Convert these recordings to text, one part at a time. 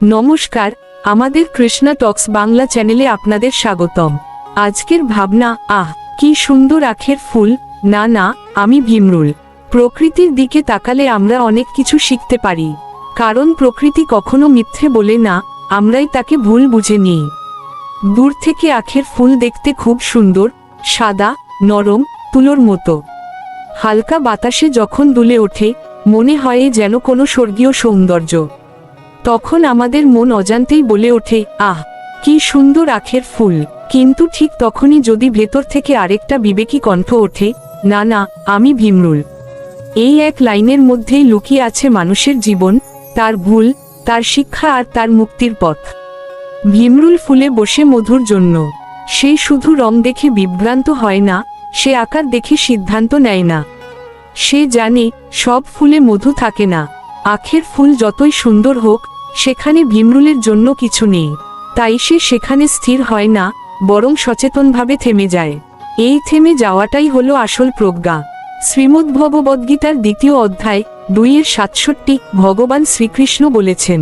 নমস্কার, আমাদের কৃষ্ণা টক্স বাংলা চ্যানেলে আপনাদের স্বাগতম। আজকের ভাবনা, কি সুন্দর আখের ফুল। না, আমি ভীমরুল। প্রকৃতির দিকে তাকালে আমরা অনেক কিছু শিখতে পারি, কারণ প্রকৃতি কখনো মিথ্যে বলে না, আমরাই তাকে ভুল বুঝে নিই। দূর থেকে আখের ফুল দেখতে খুব সুন্দর, সাদা, নরম, তুলোর মতো। হালকা বাতাসে যখন দুলে ওঠে, মনে হয় যেন কোনো স্বর্গীয় সৌন্দর্য। তখন আমাদের মন অজান্তেই বলে ওঠে, কি সুন্দর আখের ফুল। কিন্তু ঠিক তখনই যদি ভেতর থেকে আরেকটা বিবেকী কণ্ঠ ওঠে, না, আমি ভীমরুল। এই এক লাইনের মধ্যেই লুকিয়ে আছে মানুষের জীবন, তার ভুল, তার শিক্ষা আর তার মুক্তির পথ। ভীমরুল ফুলে বসে মধুর জন্য। সে শুধু রং দেখে বিভ্রান্ত হয় না, সে আকার দেখে সিদ্ধান্ত নেয় না। সে জানে সব ফুলে মধু থাকে না। আখের ফুল যতই সুন্দর হোক, সেখানে ভীমরুলের জন্য কিছু নেই। তাই সে সেখানে স্থির হয় না, বরং সচেতনভাবে থেমে যায়। এই থেমে যাওয়াটাই হলো আসল প্রজ্ঞা। শ্রীমদ্ভগবদ্গীতার 2য় অধ্যায় 2:67 ভগবান শ্রীকৃষ্ণ বলেছেন,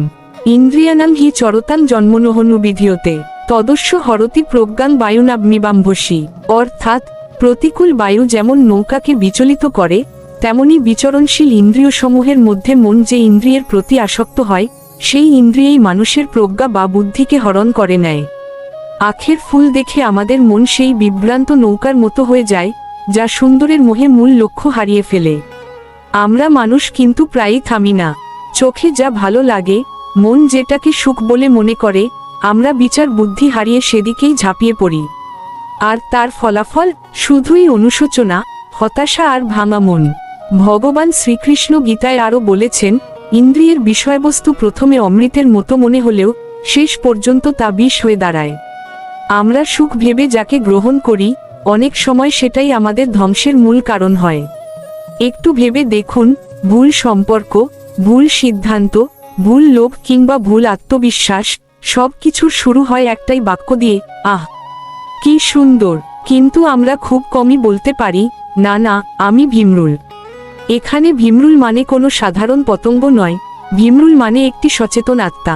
ইন্দ্রিয়ানাং হি চরতাং জন্মনোহনু বিধিয়তে তদস্য হরতি প্রজ্ঞাং বায়ুনাগ্নিবাম্ভসী। অর্থাৎ, প্রতিকূল বায়ু যেমন নৌকাকে বিচলিত করে, তেমনি বিচরণশীল ইন্দ্রিয়সমূহের মধ্যে মন যে ইন্দ্রিয়ের প্রতি আসক্ত হয়, সেই ইন্দ্রিয়েই মানুষের প্রজ্ঞা বা বুদ্ধিকে হরণ করে নেয়। আখের ফুল দেখে আমাদের মন সেই বিভ্রান্ত নৌকার মতো হয়ে যায়, যা সুন্দরের মোহে মূল লক্ষ্য হারিয়ে ফেলে। আমরা মানুষ কিন্তু প্রায়ই থামি না। চোখে যা ভালো লাগে, মন যেটাকে সুখ বলে মনে করে, আমরা বিচার বুদ্ধি হারিয়ে সেদিকেই ঝাঁপিয়ে পড়ি। আর তার ফলাফল শুধুই অনুশোচনা, হতাশা আর ভাঙা মন। ভগবান শ্রীকৃষ্ণ গীতায় আরও বলেছেন, ইন্দ্রিয়ের বিষয়বস্তু প্রথমে অমৃতের মতো মনে হলেও শেষ পর্যন্ত তা বিষ হয়ে দাঁড়ায়। আমরা সুখ ভেবে যাকে গ্রহণ করি, অনেক সময় সেটাই আমাদের ধ্বংসের মূল কারণ হয়। একটু ভেবে দেখুন, ভুল সম্পর্ক, ভুল সিদ্ধান্ত, ভুল লোভ কিংবা ভুল আত্মবিশ্বাস, সব কিছুর শুরু হয় একটাই বাক্য দিয়ে, কি সুন্দর। কিন্তু আমরা খুব কমই বলতে পারি, না, আমি ভীমরুল। এখানে ভীমরুল মানে কোনো সাধারণ পতঙ্গ নয়, ভীমরুল মানে একটি সচেতন আত্মা।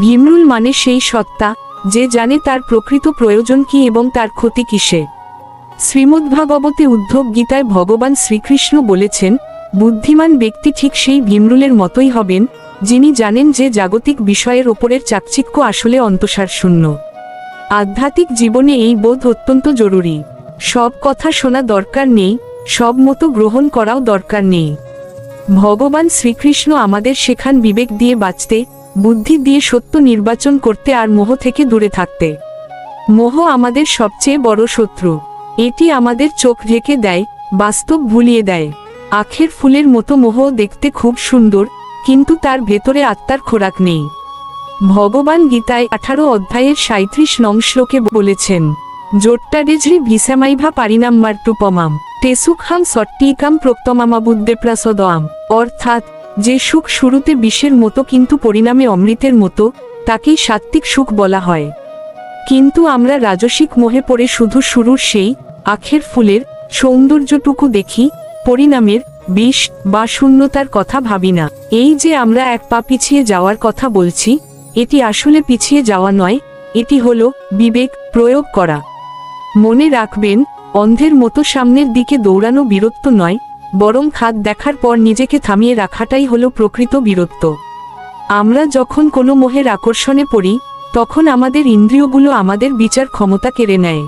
ভীমরুল মানে সেই সত্তা, যে জানে তার প্রকৃত প্রয়োজন কি এবং তার ক্ষতি কিসে। শ্রীমদ্ভাগবতে উদ্ধব গীতায় ভগবান শ্রীকৃষ্ণ বলেছেন, বুদ্ধিমান ব্যক্তি ঠিক সেই ভীমরুলের মতোই হবেন, যিনি জানেন যে জাগতিক বিষয়ের ওপরের চাকচিক্য আসলে অন্তঃসার শূন্য। আধ্যাত্মিক জীবনে এই বোধ অত্যন্ত জরুরি। সব কথা শোনা দরকার নেই, সব মতো গ্রহণ করাও দরকার নেই। ভগবান শ্রীকৃষ্ণ আমাদের শেখান বিবেক দিয়ে বাঁচতে, বুদ্ধি দিয়ে সত্য নির্বাচন করতে আর মোহ থেকে দূরে থাকতে। মোহ আমাদের সবচেয়ে বড় শত্রু। এটি আমাদের চোখ ঢেকে দেয়, বাস্তব ভুলিয়ে দেয়। আখের ফুলের মতো মোহ দেখতে খুব সুন্দর, কিন্তু তার ভেতরে আত্মার খোরাক নেই। ভগবান গীতায় 18 অধ্যায়ের 37 নং শ্লোকে বলেছেন, জোট্টাডেজরি ভিসামাইভা পারিনাম্মার্টুপমাম টেসুখাম সট্টিকাম প্রক্তমামাবুদ্দে প্রাসদআম। অর্থাৎ, যে সুখ শুরুতে বিষের মতো কিন্তু পরিণামে অমৃতের মতো, তাকেই সাত্ত্বিক সুখ বলা হয়। কিন্তু আমরা রাজসিক মোহে পড়ে শুধু শুরুর সেই আখের ফুলের সৌন্দর্যটুকু দেখি, পরিণামের বিষ বা শূন্যতার কথা ভাবি না। এই যে আমরা এক পা পিছিয়ে যাওয়ার কথা বলছি, এটি আসলে পিছিয়ে যাওয়া নয়, এটি হলো বিবেক প্রয়োগ করা। মনে রাখবেন, অন্ধের মতো সামনের দিকে দৌড়ানো বীরত্ব নয়, বরং খাদ দেখার পর নিজেকে থামিয়ে রাখাটাই হলো প্রকৃত বীরত্ব। আমরা যখন কোনো মোহের আকর্ষণে পড়ি, তখন আমাদের ইন্দ্রিয়গুলো আমাদের বিচার ক্ষমতা কেড়ে নেয়।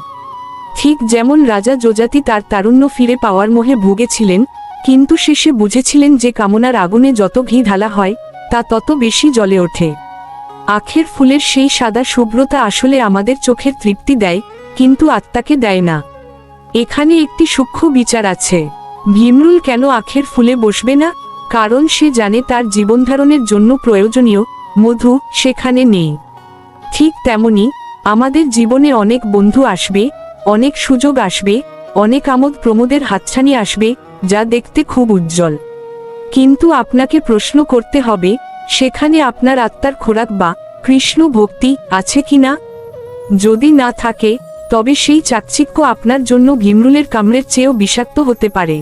ঠিক যেমন রাজা যযাতি তার তারুণ্য ফিরে পাওয়ার মোহে ভুগেছিলেন, কিন্তু শেষে বুঝেছিলেন যে কামনার আগুনে যত ঘি ঢালা হয়, তা তত বেশি জ্বলে ওঠে। আখের ফুলের সেই সাদা শুভ্রতা আসলে আমাদের চোখের তৃপ্তি দেয়, কিন্তু আত্মাকে দেয় না। এখানে একটি সূক্ষ্ম বিচার আছে। ভীমরুল কেন আখের ফুলে বসবে না? কারণ সে জানে তার জীবনধারণের জন্য প্রয়োজনীয় মধু সেখানে নেই। ঠিক তেমনি আমাদের জীবনে অনেক বন্ধু আসবে, অনেক সুযোগ আসবে, অনেক আমোদ প্রমোদের হাতছানি আসবে, যা দেখতে খুব উজ্জ্বল। কিন্তু আপনাকে প্রশ্ন করতে হবে, সেখানে আপনার আত্মার খোরাক বা কৃষ্ণ ভক্তি আছে কিনা? যদি না থাকে, তবে সেই চাকচিক্য আপনার জন্য ভীমরুলের কামড়ের চেয়েও বিষাক্ত হতে পারে।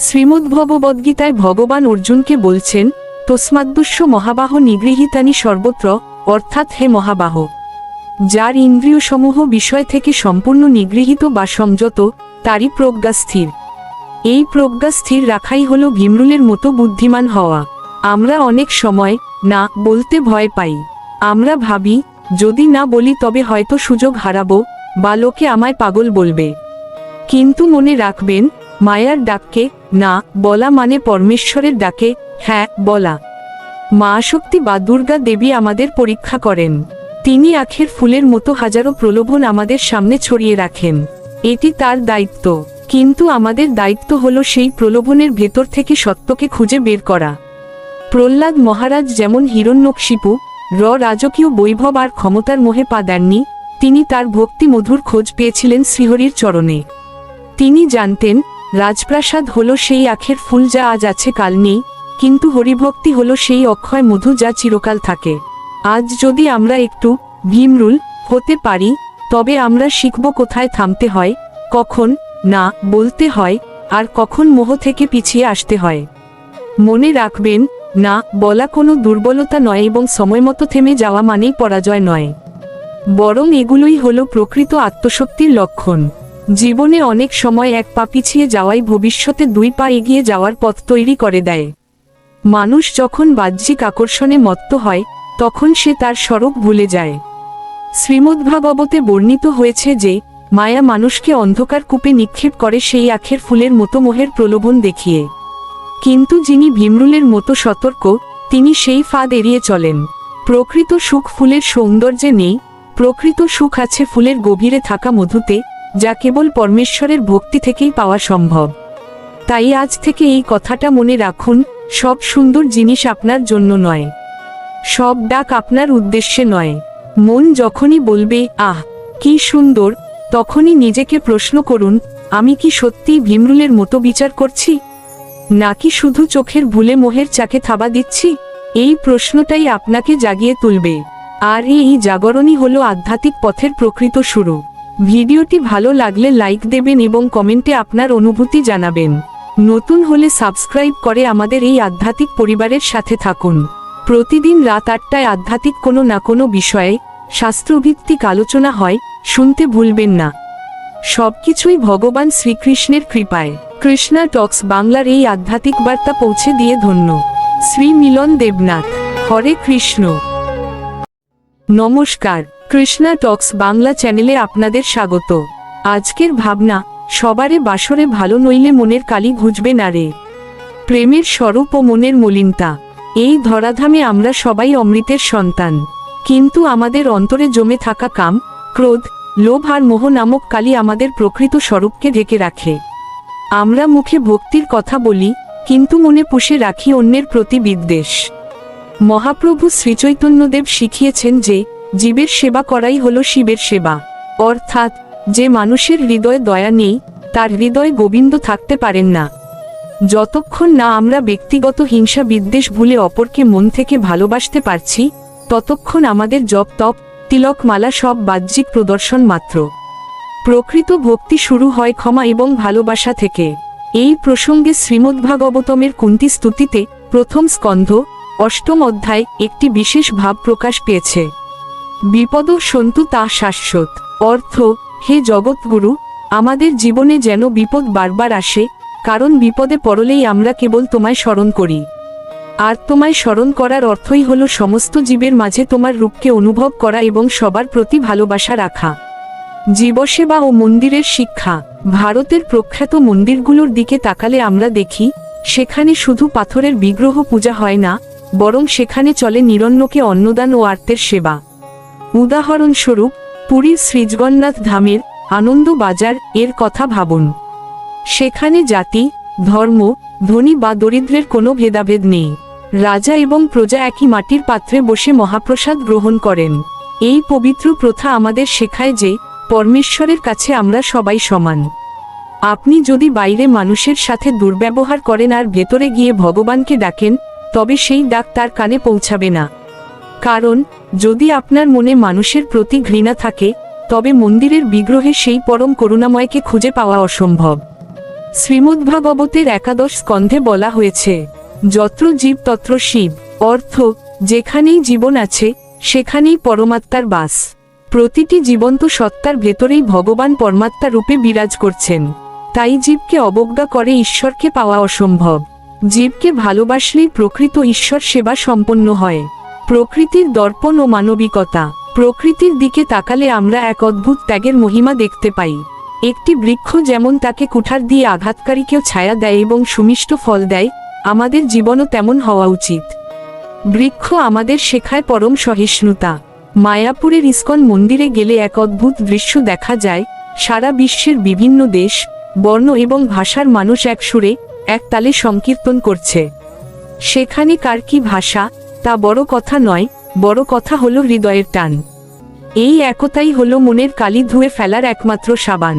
শ্রীমদ্ভগবদ্গীতায় ভগবান অর্জুনকে বলছেন, তস্মাদ্দস্য মহাবাহ নিগৃহীতানি সর্বত্র, অর্থাৎ হে মহাবাহ, যার ইন্দ্রিয়সমূহ বিষয় থেকে সম্পূর্ণ নিগৃহীত বা সংযত, তারই প্রজ্ঞা স্থির। এই প্রজ্ঞা স্থির রাখাই হল ভীমরুলের মতো বুদ্ধিমান হওয়া। আমরা অনেক সময় না বলতে ভয় পাই। আমরা ভাবি, যদি না বলি তবে হয়তো সুযোগ হারাবো, বা লোকে আমায় পাগল বলবে। কিন্তু মনে রাখবেন, মায়ার ডাককে না বলা মানে পরমেশ্বরের ডাকে হ্যাঁ বলা। মা শক্তি বা দুর্গা দেবী আমাদের পরীক্ষা করেন। তিনি আখের ফুলের মতো হাজারো প্রলোভন আমাদের সামনে ছড়িয়ে রাখেন। এটি তার দায়িত্ব, কিন্তু আমাদের দায়িত্ব হলো সেই প্রলোভনের ভেতর থেকে সত্যকে খুঁজে বের করা। প্রহ্লাদ মহারাজ যেমন হিরণ্যকশিপু রাজকীয় বৈভব আর ক্ষমতার মোহে পা দেননি, তিনি তার ভক্তি মধুর খোঁজ পেয়েছিলেন শ্রীহরির চরণে। তিনি জানতেন, রাজপ্রাসাদ হলো সেই আখের ফুল যা আজ আছে কাল নেই, কিন্তু হরিভক্তি হলো সেই অক্ষয় মধু যা চিরকাল থাকে। আজ যদি আমরা একটু ভীমরুল হতে পারি, তবে আমরা শিখব কোথায় থামতে হয়, কখন না বলতে হয়, আর কখন মোহ থেকে পিছিয়ে আসতে হয়। মনে রাখবেন, না বলা কোনো দুর্বলতা নয় এবং সময়মতো থেমে যাওয়া মানেই পরাজয় নয়, বরং এগুলোই হলো প্রকৃত আত্মশক্তির লক্ষণ। জীবনে অনেক সময় এক পা পিছিয়ে যাওয়াই ভবিষ্যতে দুই পা এগিয়ে যাওয়ার পথ তৈরি করে দেয়। মানুষ যখন বাহ্যিক আকর্ষণে মত্ত হয়, তখন সে তার স্বরূপ ভুলে যায়। শ্রীমদ্ভাগবতে বর্ণিত হয়েছে যে, মায়া মানুষকে অন্ধকার কূপে নিক্ষেপ করে সেই আখের ফুলের মতো মোহের প্রলোভন দেখিয়ে। কিন্তু যিনি ভীমরুলের মতো সতর্ক, তিনি সেই ফাঁদ এড়িয়ে চলেন। প্রকৃত সুখ ফুলের সৌন্দর্যে নেই, প্রকৃত সুখ আছে ফুলের গভীরে থাকা মধুতে, যা কেবল পরমেশ্বরের ভক্তি থেকেই পাওয়া সম্ভব। তাই আজ থেকে এই কথাটা মনে রাখুন, সব সুন্দর জিনিস আপনার জন্য নয়, সব ডাক আপনার উদ্দেশ্যে নয়। মন যখনই বলবে আহ কি সুন্দর, তখনই নিজেকে প্রশ্ন করুন, আমি কি সত্যিই ভীমরুলের মতো বিচার করছি, নাকি শুধু চোখের ভুলে মোহের চাকে থাবা দিচ্ছি? এই প্রশ্নটাই আপনাকে জাগিয়ে তুলবে। আর এই জাগরণই হলো আধ্যাত্মিক পথের প্রকৃত শুরু। ভিডিওটি ভালো লাগলে লাইক দেবেন এবং কমেন্টে আপনার অনুভূতি জানাবেন। নতুন হলে সাবস্ক্রাইব করে আমাদের এই আধ্যাত্মিক পরিবারের সাথে থাকুন। প্রতিদিন রাত 8টায় আধ্যাত্মিক কোনো না কোনো বিষয়ে শাস্ত্রভিত্তিক আলোচনা হয়, শুনতে ভুলবেন না। সবকিছুই ভগবান শ্রীকৃষ্ণের কৃপায়। কৃষ্ণা টক্স বাংলার এই আধ্যাত্মিক বার্তা পৌঁছে দিয়ে ধন্য শ্রী মিলন দেবনাথ। হরে কৃষ্ণ। নমস্কার, কৃষ্ণা টক্স বাংলা চ্যানেলে আপনাদের স্বাগত। আজকের ভাবনা, সবারে বাসরে ভালো নইলে মনের কালি ঘুচবে না রে। প্রেমের স্বরূপ ও মনের মলিনতা। এই ধরাধামে আমরা সবাই অমৃতের সন্তান, কিন্তু আমাদের অন্তরে জমে থাকা কাম, ক্রোধ, লোভ আর মোহ নামক কালি আমাদের প্রকৃত স্বরূপকে ঢেকে রাখে। আমরা মুখে ভক্তির কথা বলি, কিন্তু মনে পুষে রাখি অন্যের প্রতি বিদ্বেষ। মহাপ্রভু শ্রীচৈতন্যদেব শিখিয়েছেন যে, জীবের সেবা করাই হলো শিবের সেবা। অর্থাৎ, যে মানুষের হৃদয়ে দয়া নেই, তার হৃদয়ে গোবিন্দ থাকতে পারেন না। যতক্ষণ না আমরা ব্যক্তিগত হিংসা বিদ্বেষ ভুলে অপরকে মন থেকে ভালোবাসতে পারছি, ততক্ষণ আমাদের জপ তপ তিলক মালা সব বাহ্যিক প্রদর্শন মাত্র। প্রকৃত ভক্তি শুরু হয় ক্ষমা এবং ভালোবাসা থেকে। এই প্রসঙ্গে শ্রীমদ্ভাগবতমের কুন্তী স্তুতিতে 1ম স্কন্ধ 8ম অধ্যায় একটি বিশেষ ভাব প্রকাশ পেয়েছে। বিপদ সন্তু তা শাশ্বত। অর্থ, হে জগৎগুরু, আমাদের জীবনে যেন বিপদ বারবার আসে, কারণ বিপদে পড়লেই আমরা কেবল তোমায় স্মরণ করি। আর তোমায় স্মরণ করার অর্থই হলো সমস্ত জীবের মাঝে তোমার রূপকে অনুভব করা এবং সবার প্রতি ভালোবাসা রাখা। জীবসেবা ও মন্দিরের শিক্ষা। ভারতের প্রখ্যাত মন্দিরগুলোর দিকে তাকালে আমরা দেখি, সেখানে শুধু পাথরের বিগ্রহ পূজা হয় না, বরং সেখানে চলে নিরন্নকে অন্নদান ও আর্তের সেবা। উদাহরণস্বরূপ, পুরীর শ্রীজগন্নাথ ধামের আনন্দ বাজার এর কথা ভাবুন। সেখানে জাতি, ধর্ম, ধনী বা দরিদ্রের কোনো ভেদাভেদ নেই। রাজা এবং প্রজা একই মাটির পাত্রে বসে মহাপ্রসাদ গ্রহণ করেন। এই পবিত্র প্রথা আমাদের শেখায় যে, পরমেশ্বরের কাছে আমরা সবাই সমান। আপনি যদি বাইরে মানুষের সাথে দুর্ব্যবহার করেন আর ভেতরে গিয়ে ভগবানকে ডাকেন, তবে সেই ডাক তার কানে পৌঁছাবে না। কারণ, যদি আপনার মনে মানুষের প্রতি ঘৃণা থাকে, তবে মন্দিরের বিগ্রহে সেই পরম করুণাময়কে খুঁজে পাওয়া অসম্ভব। শ্রীমদ্ভাগবতের 11 স্কন্ধে বলা হয়েছে, যত্র জীব তত্র শিব, অর্থ যেখানেই জীবন আছে সেখানেই পরমাত্মার বাস। প্রতিটি জীবন্ত সত্তার ভেতরেই ভগবান পরমাত্মা রূপে বিরাজ করছেন। তাই জীবকে অবজ্ঞা করে ঈশ্বরকে পাওয়া অসম্ভব। জীবকে ভালোবাসলেই প্রকৃত ঈশ্বর সেবা সম্পন্ন হয়। প্রকৃতির দর্পণ ও মানবিকতা। প্রকৃতির দিকে তাকালে আমরা এক অদ্ভুত ত্যাগের মহিমা দেখতে পাই। একটি বৃক্ষ যেমন তাকে কুঠার দিয়ে আঘাতকারীকেও ছায়া দেয় এবং সুমিষ্ট ফল দেয়, আমাদের জীবনও তেমন হওয়া উচিত। বৃক্ষ আমাদের শেখায় পরম সহিষ্ণুতা। মায়াপুরের ইস্কন মন্দিরে গেলে এক অদ্ভুত দৃশ্য দেখা যায়। সারা বিশ্বের বিভিন্ন দেশ, বর্ণ এবং ভাষার মানুষ এক সুরে, এক তালে সংকীর্তন করছে। সেখানে কার কি ভাষা তা বড় কথা নয়, বড় কথা হলো হৃদয়ের টান। এই একতাই হলো মনের কালি ধুয়ে ফেলার একমাত্র সাবান।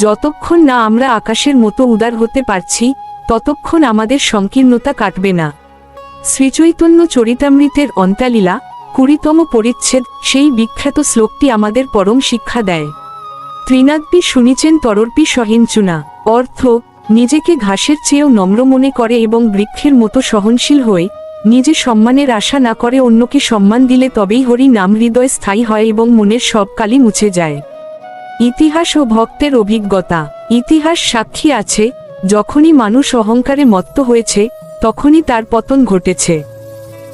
যতক্ষণ না আমরা আকাশের মতো উদার হতে পারছি, ততক্ষণ আমাদের সংকীর্ণতা কাটবে না। শ্রীচৈতন্য চরিতামৃতের অন্ত্যলীলা 20তম পরিচ্ছেদ সেই বিখ্যাত শ্লোকটি আমাদের পরম শিক্ষা দেয়। ত্রিনাদ্পি শুনিছেন তরর্পি সহিঞ্চুনা, অর্থ নিজেকে ঘাসের চেয়েও নম্র মনে করে এবং বৃক্ষের মতো সহনশীল হয়ে নিজে সম্মানের আশা না করে অন্যকে সম্মান দিলে তবেই হরি নাম হৃদয় স্থায়ী হয় এবং মনের সব কালি মুছে যায়। ইতিহাস ও ভক্তের অভিজ্ঞতা। ইতিহাস সাক্ষী আছে, যখনই মানুষ অহংকারে মত্ত হয়েছে তখনই তার পতন ঘটেছে।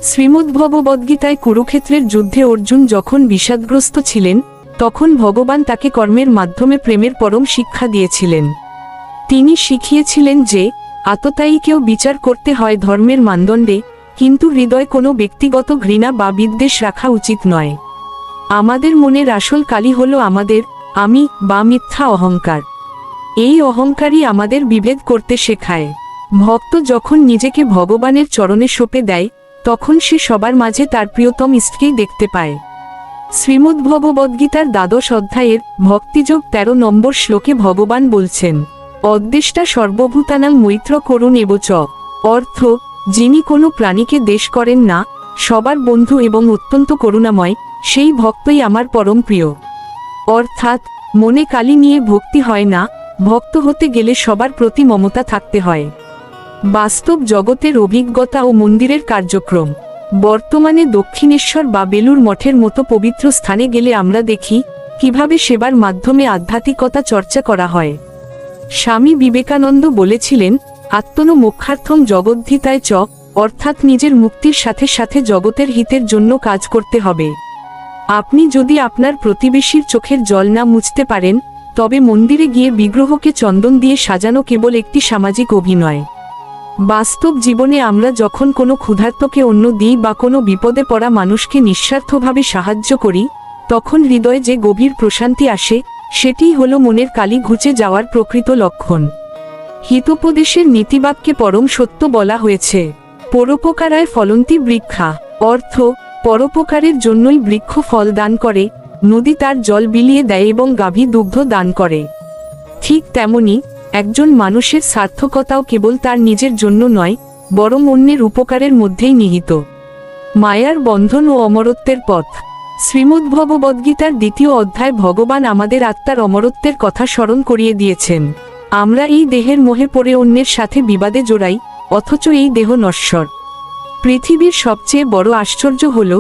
শ্রীমদ্ভগবদ্গীতায় কুরুক্ষেত্রের যুদ্ধে অর্জুন যখন বিষাদগ্রস্ত ছিলেন, তখন ভগবান তাকে কর্মের মাধ্যমে প্রেমের পরম শিক্ষা দিয়েছিলেন। তিনি শিখিয়েছিলেন যে আততায়ীকেও বিচার করতে হয় ধর্মের মানদণ্ডে, কিন্তু হৃদয় কোনো ব্যক্তিগত ঘৃণা বা বিদ্বেষ রাখা উচিত নয়। আমাদের মনের আসল কালি হলো আমাদের আমি বা মিথ্যা অহংকার। এই অহংকারই আমাদের বিভেদ করতে শেখায়। ভক্ত যখন নিজেকে ভগবানের চরণে সঁপে দেয়, তখন সে সবার মাঝে তার প্রিয়তম ইষ্টকেই দেখতে পায়। শ্রীমদ্ভগবদ্গীতার 12 অধ্যায়ের ভক্তিযোগ 13 নম্বর শ্লোকে ভগবান বলছেন, অদ্দেষ্টা সর্বভূতানাং মৈত্র করুণ এবচ, অর্থ যিনি কোনো প্রাণীকে দ্বেষ করেন না, সবার বন্ধু এবং অত্যন্ত করুণাময়, সেই ভক্তই আমার পরম প্রিয়। অর্থাৎ মনে কালি নিয়ে ভক্তি হয় না, ভক্ত হতে গেলে সবার প্রতি মমতা থাকতে হয়। বাস্তব জগতের অভিজ্ঞতা ও মন্দিরের কার্যক্রম। বর্তমানে দক্ষিণেশ্বর বা বেলুর মঠের মতো পবিত্র স্থানে গেলে আমরা দেখি কিভাবে সেবার মাধ্যমে আধ্যাত্মিকতা চর্চা করা হয়। স্বামী বিবেকানন্দ বলেছিলেন, আত্মনো মোক্ষার্থম জগদ্ধিতায় চ, অর্থাৎ নিজের মুক্তির সাথে সাথে জগতের হিতের জন্য কাজ করতে হবে। আপনি যদি আপনার প্রতিবেশীর চোখের জল না মুছতে পারেন, তবে মন্দিরে গিয়ে বিগ্রহকে চন্দন দিয়ে সাজানো কেবল একটি সামাজিক অভিনয়। বাস্তব জীবনে আমরা যখন কোনো ক্ষুধার্তকে অন্ন দিই বা কোনো বিপদে পড়া মানুষকে নিঃস্বার্থভাবে সাহায্য করি, তখন হৃদয়ে যে গভীর প্রশান্তি আসে, সেটিই হলো মনের কালি ঘুচে যাওয়ার প্রকৃত লক্ষণ। হিতোপদেশের নীতিবাক্যে পরম সত্য বলা হয়েছে, পরোপকারায় ফলন্তি বৃক্ষা, অর্থ পরোপকারের জন্যই বৃক্ষ ফল দান করে, নদী তার জল বিলিয়ে দেয় এবং গাভী দুগ্ধ দান করে। ঠিক তেমনি একজন মানুষের সার্থকতাও কেবল তার নিজের জন্য নয়, বরং অন্যের উপকারের মধ্যেই নিহিত। মায়ার বন্ধন ও অমরত্বের পথ। শ্রীমদ্ভগবদ্গীতার 2 অধ্যায় ভগবান আমাদের আত্মার অমরত্বের কথা স্মরণ করিয়ে দিয়েছেন। আমরা এই দেহের মোহে পড়ে অন্যের সাথে বিবাদে জড়াই, অথচ এই দেহ নশ্বর। পৃথিবীর সবচেয়ে বড় আশ্চর্য হল,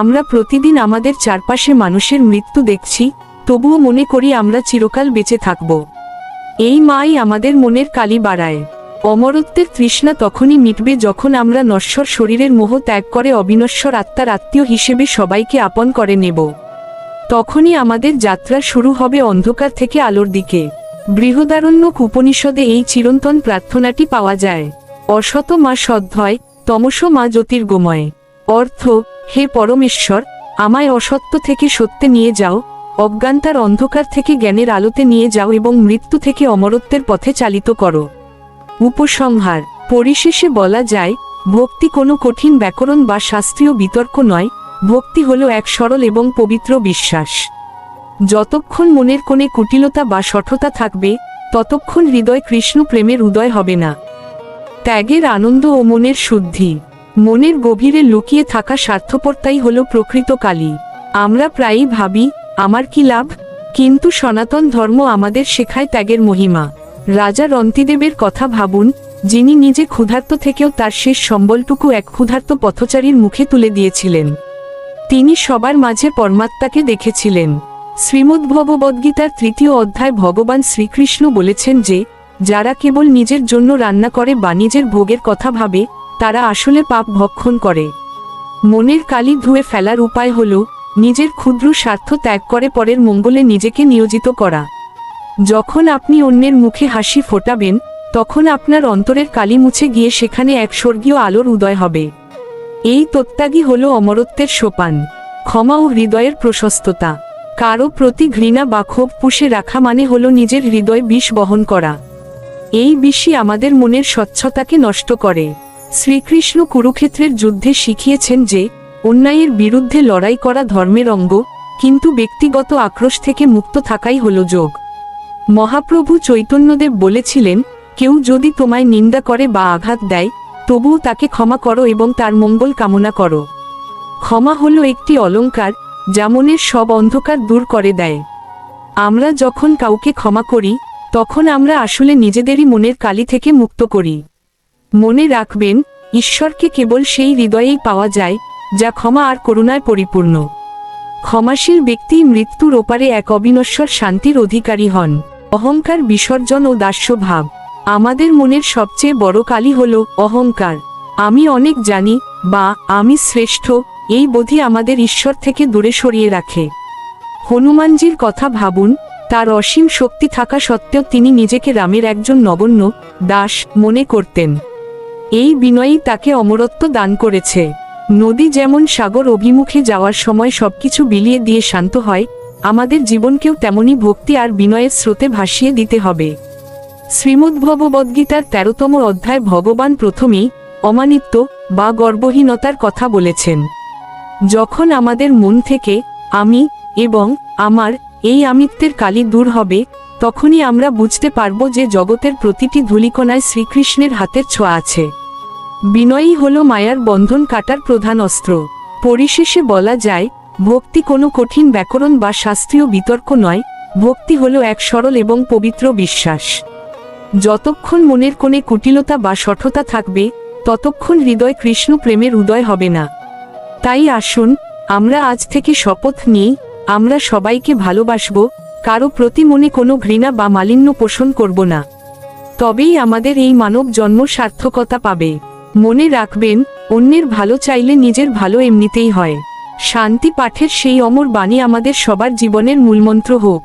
আমরা প্রতিদিন আমাদের চারপাশে মানুষের মৃত্যু দেখছি, তবুও মনে করি আমরা চিরকাল বেঁচে থাকব। এই মাই আমাদের মনের কালি বাড়ায়। অমরত্বের তৃষ্ণা তখনই মিটবে যখন আমরা নশ্বর শরীরের মোহ ত্যাগ করে অবিনশ্বর আত্মার আত্মীয় হিসেবে সবাইকে আপন করে নেব। তখনই আমাদের যাত্রা শুরু হবে অন্ধকার থেকে আলোর দিকে। বৃহদারণ্যক উপনিষদে এই চিরন্তন প্রার্থনাটি পাওয়া যায়, অসত মা সদ্ভয়, তমস মা জ্যোতির্গময়। অর্থ, হে পরমেশ্বর, আমায় অসত্য থেকে সত্যে নিয়ে যাও, অজ্ঞানতার অন্ধকার থেকে জ্ঞানের আলোতে নিয়ে যাও এবং মৃত্যু থেকে অমরত্বের পথে চালিত করো। উপসংহার। পরিশেষে বলা যায়, ভক্তি কোনো কঠিন ব্যাকরণ বা শাস্ত্রীয় বিতর্ক নয়, ভক্তি হলো এক সরল এবং পবিত্র বিশ্বাস। যতক্ষণ মনের কোণে কুটিলতা বা শঠতা থাকবে, ততক্ষণ হৃদয় কৃষ্ণ প্রেমের উদয় হবে না। ত্যাগের আনন্দ ও মনের শুদ্ধি। মনের গভীরে লুকিয়ে থাকা স্বার্থপরতাই হলো প্রকৃত কালি। আমরা প্রায়ই ভাবি, আমার কি লাভ, কিন্তু সনাতন ধর্ম আমাদের শেখায় ত্যাগের মহিমা। রাজা রন্তিদেবের কথা ভাবুন, যিনি নিজে ক্ষুধার্ত থেকেও তার শেষ সম্বলটুকু এক ক্ষুধার্ত পথচারীর মুখে তুলে দিয়েছিলেন। তিনি সবার মাঝে পরমাত্মাকে দেখেছিলেন। শ্রীমদ্ভগবদ্গীতার 3য় অধ্যায় ভগবান শ্রীকৃষ্ণ বলেছেন যে, যারা কেবল নিজের জন্য রান্না করে বা নিজের ভোগের কথা ভাবে, তারা আসলে পাপ ভক্ষণ করে। মনের কালি ধুয়ে ফেলার উপায় হল নিজের ক্ষুদ্র স্বার্থ ত্যাগ করে পরের মঙ্গলে নিজেকে নিয়োজিত করা। যখন আপনি অন্যের মুখে হাসি ফোটাবেন, তখন আপনার অন্তরের কালি মুছে গিয়ে সেখানে এক স্বর্গীয় আলোর উদয় হবে। এই তত্ত্বাগী হল অমরত্বের সোপান। ক্ষমা ও হৃদয়ের প্রশস্ততা। কারো প্রতি ঘৃণা বা ক্ষোভ পুষে রাখা মানে হল নিজের হৃদয় বিষ বহন করা। এই বিষই আমাদের মনের স্বচ্ছতাকে নষ্ট করে। শ্রীকৃষ্ণ কুরুক্ষেত্রের যুদ্ধে শিখিয়েছেন যে, অন্যায়ের বিরুদ্ধে লড়াই করা ধর্মের অঙ্গ, কিন্তু ব্যক্তিগত আক্রোশ থেকে মুক্ত থাকাই হল যোগ। মহাপ্রভু চৈতন্যদেব বলেছিলেন, কেউ যদি তোমায় নিন্দা করে বা আঘাত দেয়, তবুও তাকে ক্ষমা করো এবং তার মঙ্গল কামনা করো। ক্ষমা হলো একটি অলংকার, যা মনের সব অন্ধকার দূর করে দেয়। আমরা যখন কাউকে ক্ষমা করি, তখন আমরা আসলে নিজেদেরই মনের কালি থেকে মুক্ত করি। মনে রাখবেন, ঈশ্বরকে কেবল সেই হৃদয়েই পাওয়া যায়, যা ক্ষমা আর করুণায় পরিপূর্ণ। ক্ষমাশীল ব্যক্তি মৃত্যুর ওপারে এক অবিনশ্বর শান্তির অধিকারী হন। অহংকার বিসর্জন ও দাস্যভাব। আমাদের মনের সবচেয়ে বড় কালি হল অহংকার। আমি অনেক জানি বা আমি শ্রেষ্ঠ, এই বোধই আমাদের ঈশ্বর থেকে দূরে সরিয়ে রাখে। হনুমানজির কথা ভাবুন, তার অসীম শক্তি থাকা সত্ত্বেও তিনি নিজেকে রামের একজন নগণ্য দাস মনে করতেন। এই বিনয়ই তাকে অমরত্ব দান করেছে। নদী যেমন সাগর অভিমুখে যাওয়ার সময় সবকিছু বিলিয়ে দিয়ে শান্ত হয়, আমাদের জীবনকেও তেমনি ভক্তি আর বিনয়ের স্রোতে ভাসিয়ে দিতে হবে। শ্রীমদ্ভগবদ্গীতার 13তম অধ্যায় ভগবান প্রথমেই অমানিত্ব বা গর্বহীনতার কথা বলেছেন। যখন আমাদের মন থেকে আমি এবং আমার এই আমিত্বের কালি দূর হবে, তখনই আমরা বুঝতে পারব যে জগতের প্রতিটি ধূলিকণায় শ্রীকৃষ্ণের হাতের ছোঁয়া আছে। বিনয়ই হল মায়ার বন্ধন কাটার প্রধান অস্ত্র। পরিশেষে বলা যায়, ভক্তি কোনো কঠিন ব্যাকরণ বা শাস্ত্রীয় বিতর্ক নয়, ভক্তি হল এক সরল এবং পবিত্র বিশ্বাস। যতক্ষণ মনের কোণে কুটিলতা বা শঠতা থাকবে, ততক্ষণ হৃদয় কৃষ্ণ প্রেমের উদয় হবে না। তাই আসুন, আমরা আজ থেকে শপথ নিই, আমরা সবাইকে ভালোবাসব, কারো প্রতি মনে কোনো ঘৃণা বা মালিন্য পোষণ করব না। তবেই আমাদের এই মানব জন্ম সার্থকতা পাবে। মনে রাখবেন, অন্যের ভালো চাইলে নিজের ভালো এমনিতেই হয়। শান্তি পাঠের সেই অমর বাণী আমাদের সবার জীবনের মূলমন্ত্র হোক।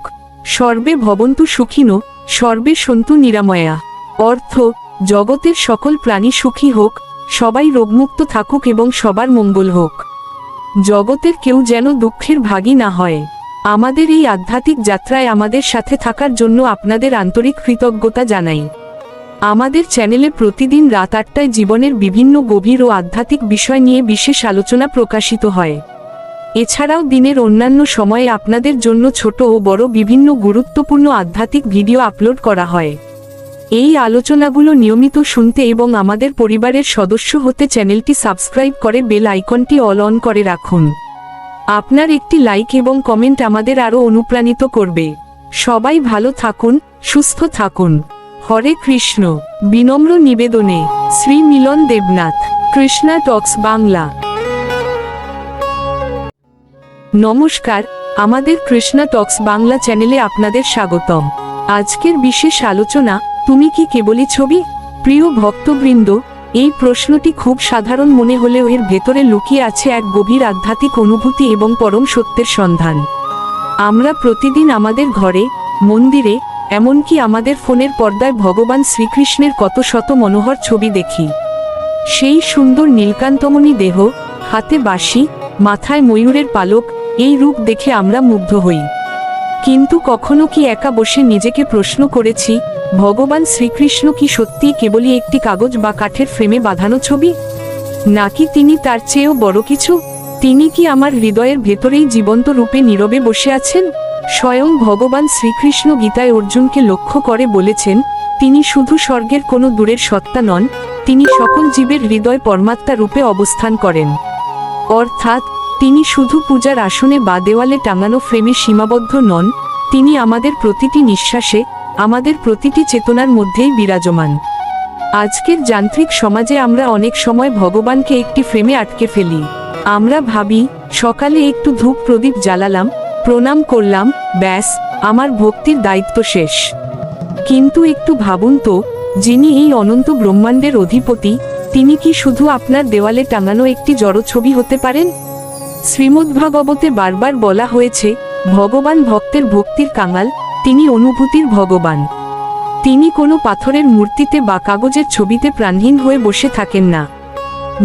সর্বে ভবন্তু সুখিনো, সর্বে সন্তু নিরাময়া। অর্থ, জগতের সকল প্রাণী সুখী হোক, সবাই রোগমুক্ত থাকুক এবং সবার মঙ্গল হোক। জগতের কেউ যেন দুঃখের ভাগী না হয়। আমাদের এই আধ্যাত্মিক যাত্রায় আমাদের সাথে থাকার জন্য আপনাদের আন্তরিক কৃতজ্ঞতা জানাই। আমাদের চ্যানেলে প্রতিদিন রাত 8টায় জীবনের বিভিন্ন গভীর ও আধ্যাত্মিক বিষয় নিয়ে বিশেষ আলোচনা প্রকাশিত হয়। এছাড়াও দিনের অন্যান্য সময়ে আপনাদের জন্য ছোট ও বড় বিভিন্ন গুরুত্বপূর্ণ আধ্যাত্মিক ভিডিও আপলোড করা হয়। এই আলোচনাগুলো নিয়মিত শুনতে এবং আমাদের পরিবারের সদস্য হতে চ্যানেলটি সাবস্ক্রাইব করে বেল আইকনটি অল অন করে রাখুন। আপনার একটি লাইক এবং কমেন্ট আমাদের আরও অনুপ্রাণিত করবে। সবাই ভালো থাকুন, সুস্থ থাকুন। হরে কৃষ্ণ। বিনম্র নিবেদনে, শ্রী মিলন দেবনাথ, কৃষ্ণা টক্স বাংলা। নমস্কার, আমাদের কৃষ্ণা টক্স বাংলা চ্যানেলে আপনাদের স্বাগতম। আজকের বিশেষ আলোচনা, তুমি কি কেবলই ছবি? প্রিয় ভক্তবৃন্দ, এই প্রশ্নটি খুব সাধারণ মনে হলেও এর ভেতরে লুকিয়ে আছে এক গভীর আধ্যাত্মিক অনুভূতি এবং পরম সত্যের সন্ধান। আমরা প্রতিদিন আমাদের ঘরে, মন্দিরে, এমনকি আমাদের ফোনের পর্দায় ভগবান শ্রীকৃষ্ণের কত শত মনোহর ছবি দেখি। সেই সুন্দর নীলকান্তমণি দেহ, হাতে বাঁশি, মাথায় ময়ূরের পালক, এই রূপ দেখে আমরা মুগ্ধ হই। কিন্তু কখনো কি একা বসে নিজেকে প্রশ্ন করেছি, ভগবান শ্রীকৃষ্ণ কি সত্যিই কেবলই একটি কাগজ বা কাঠের ফ্রেমে বাঁধানো ছবি? নাকি তিনি তার চেয়েও বড় কিছু? তিনি কি আমার হৃদয়ের ভেতরেই জীবন্ত রূপে নীরবে বসে আছেন? স্বয়ং ভগবান শ্রীকৃষ্ণ গীতায় অর্জুনকে লক্ষ্য করে বলেছেন, তিনি শুধু স্বর্গের কোনো দূরের সত্তা নন, তিনি সকল জীবের হৃদয় পরমাত্মা রূপে অবস্থান করেন। অর্থাৎ, তিনি শুধু পূজার আসনে বা দেওয়ালে টাঙানো ফ্রেমে সীমাবদ্ধ নন, তিনি আমাদের প্রতিটি নিঃশ্বাসে, আমাদের প্রতিটি চেতনার মধ্যেই বিরাজমান। আজকের যান্ত্রিক সমাজে আমরা অনেক সময় ভগবানকে একটি ফ্রেমে আটকে ফেলি। আমরা ভাবি, সকালে একটু ধূপ প্রদীপ জ্বালালাম, প্রণাম করলাম, ব্যাস, আমার ভক্তির দায়িত্ব শেষ। কিন্তু একটু ভাবুন তো, যিনি এই অনন্ত ব্রহ্মাণ্ডের অধিপতি, তিনি কি শুধু আপনার দেওয়ালে টাঙানো একটি জড় ছবি হতে পারেন? শ্রীমদ্ভাগবতে বারবার বলা হয়েছে, ভগবান ভক্তের ভক্তির কাঙাল, তিনি অনুভূতির ভগবান। তিনি কোনো পাথরের মূর্তিতে বা কাগজের ছবিতে প্রাণহীন হয়ে বসে থাকেন না।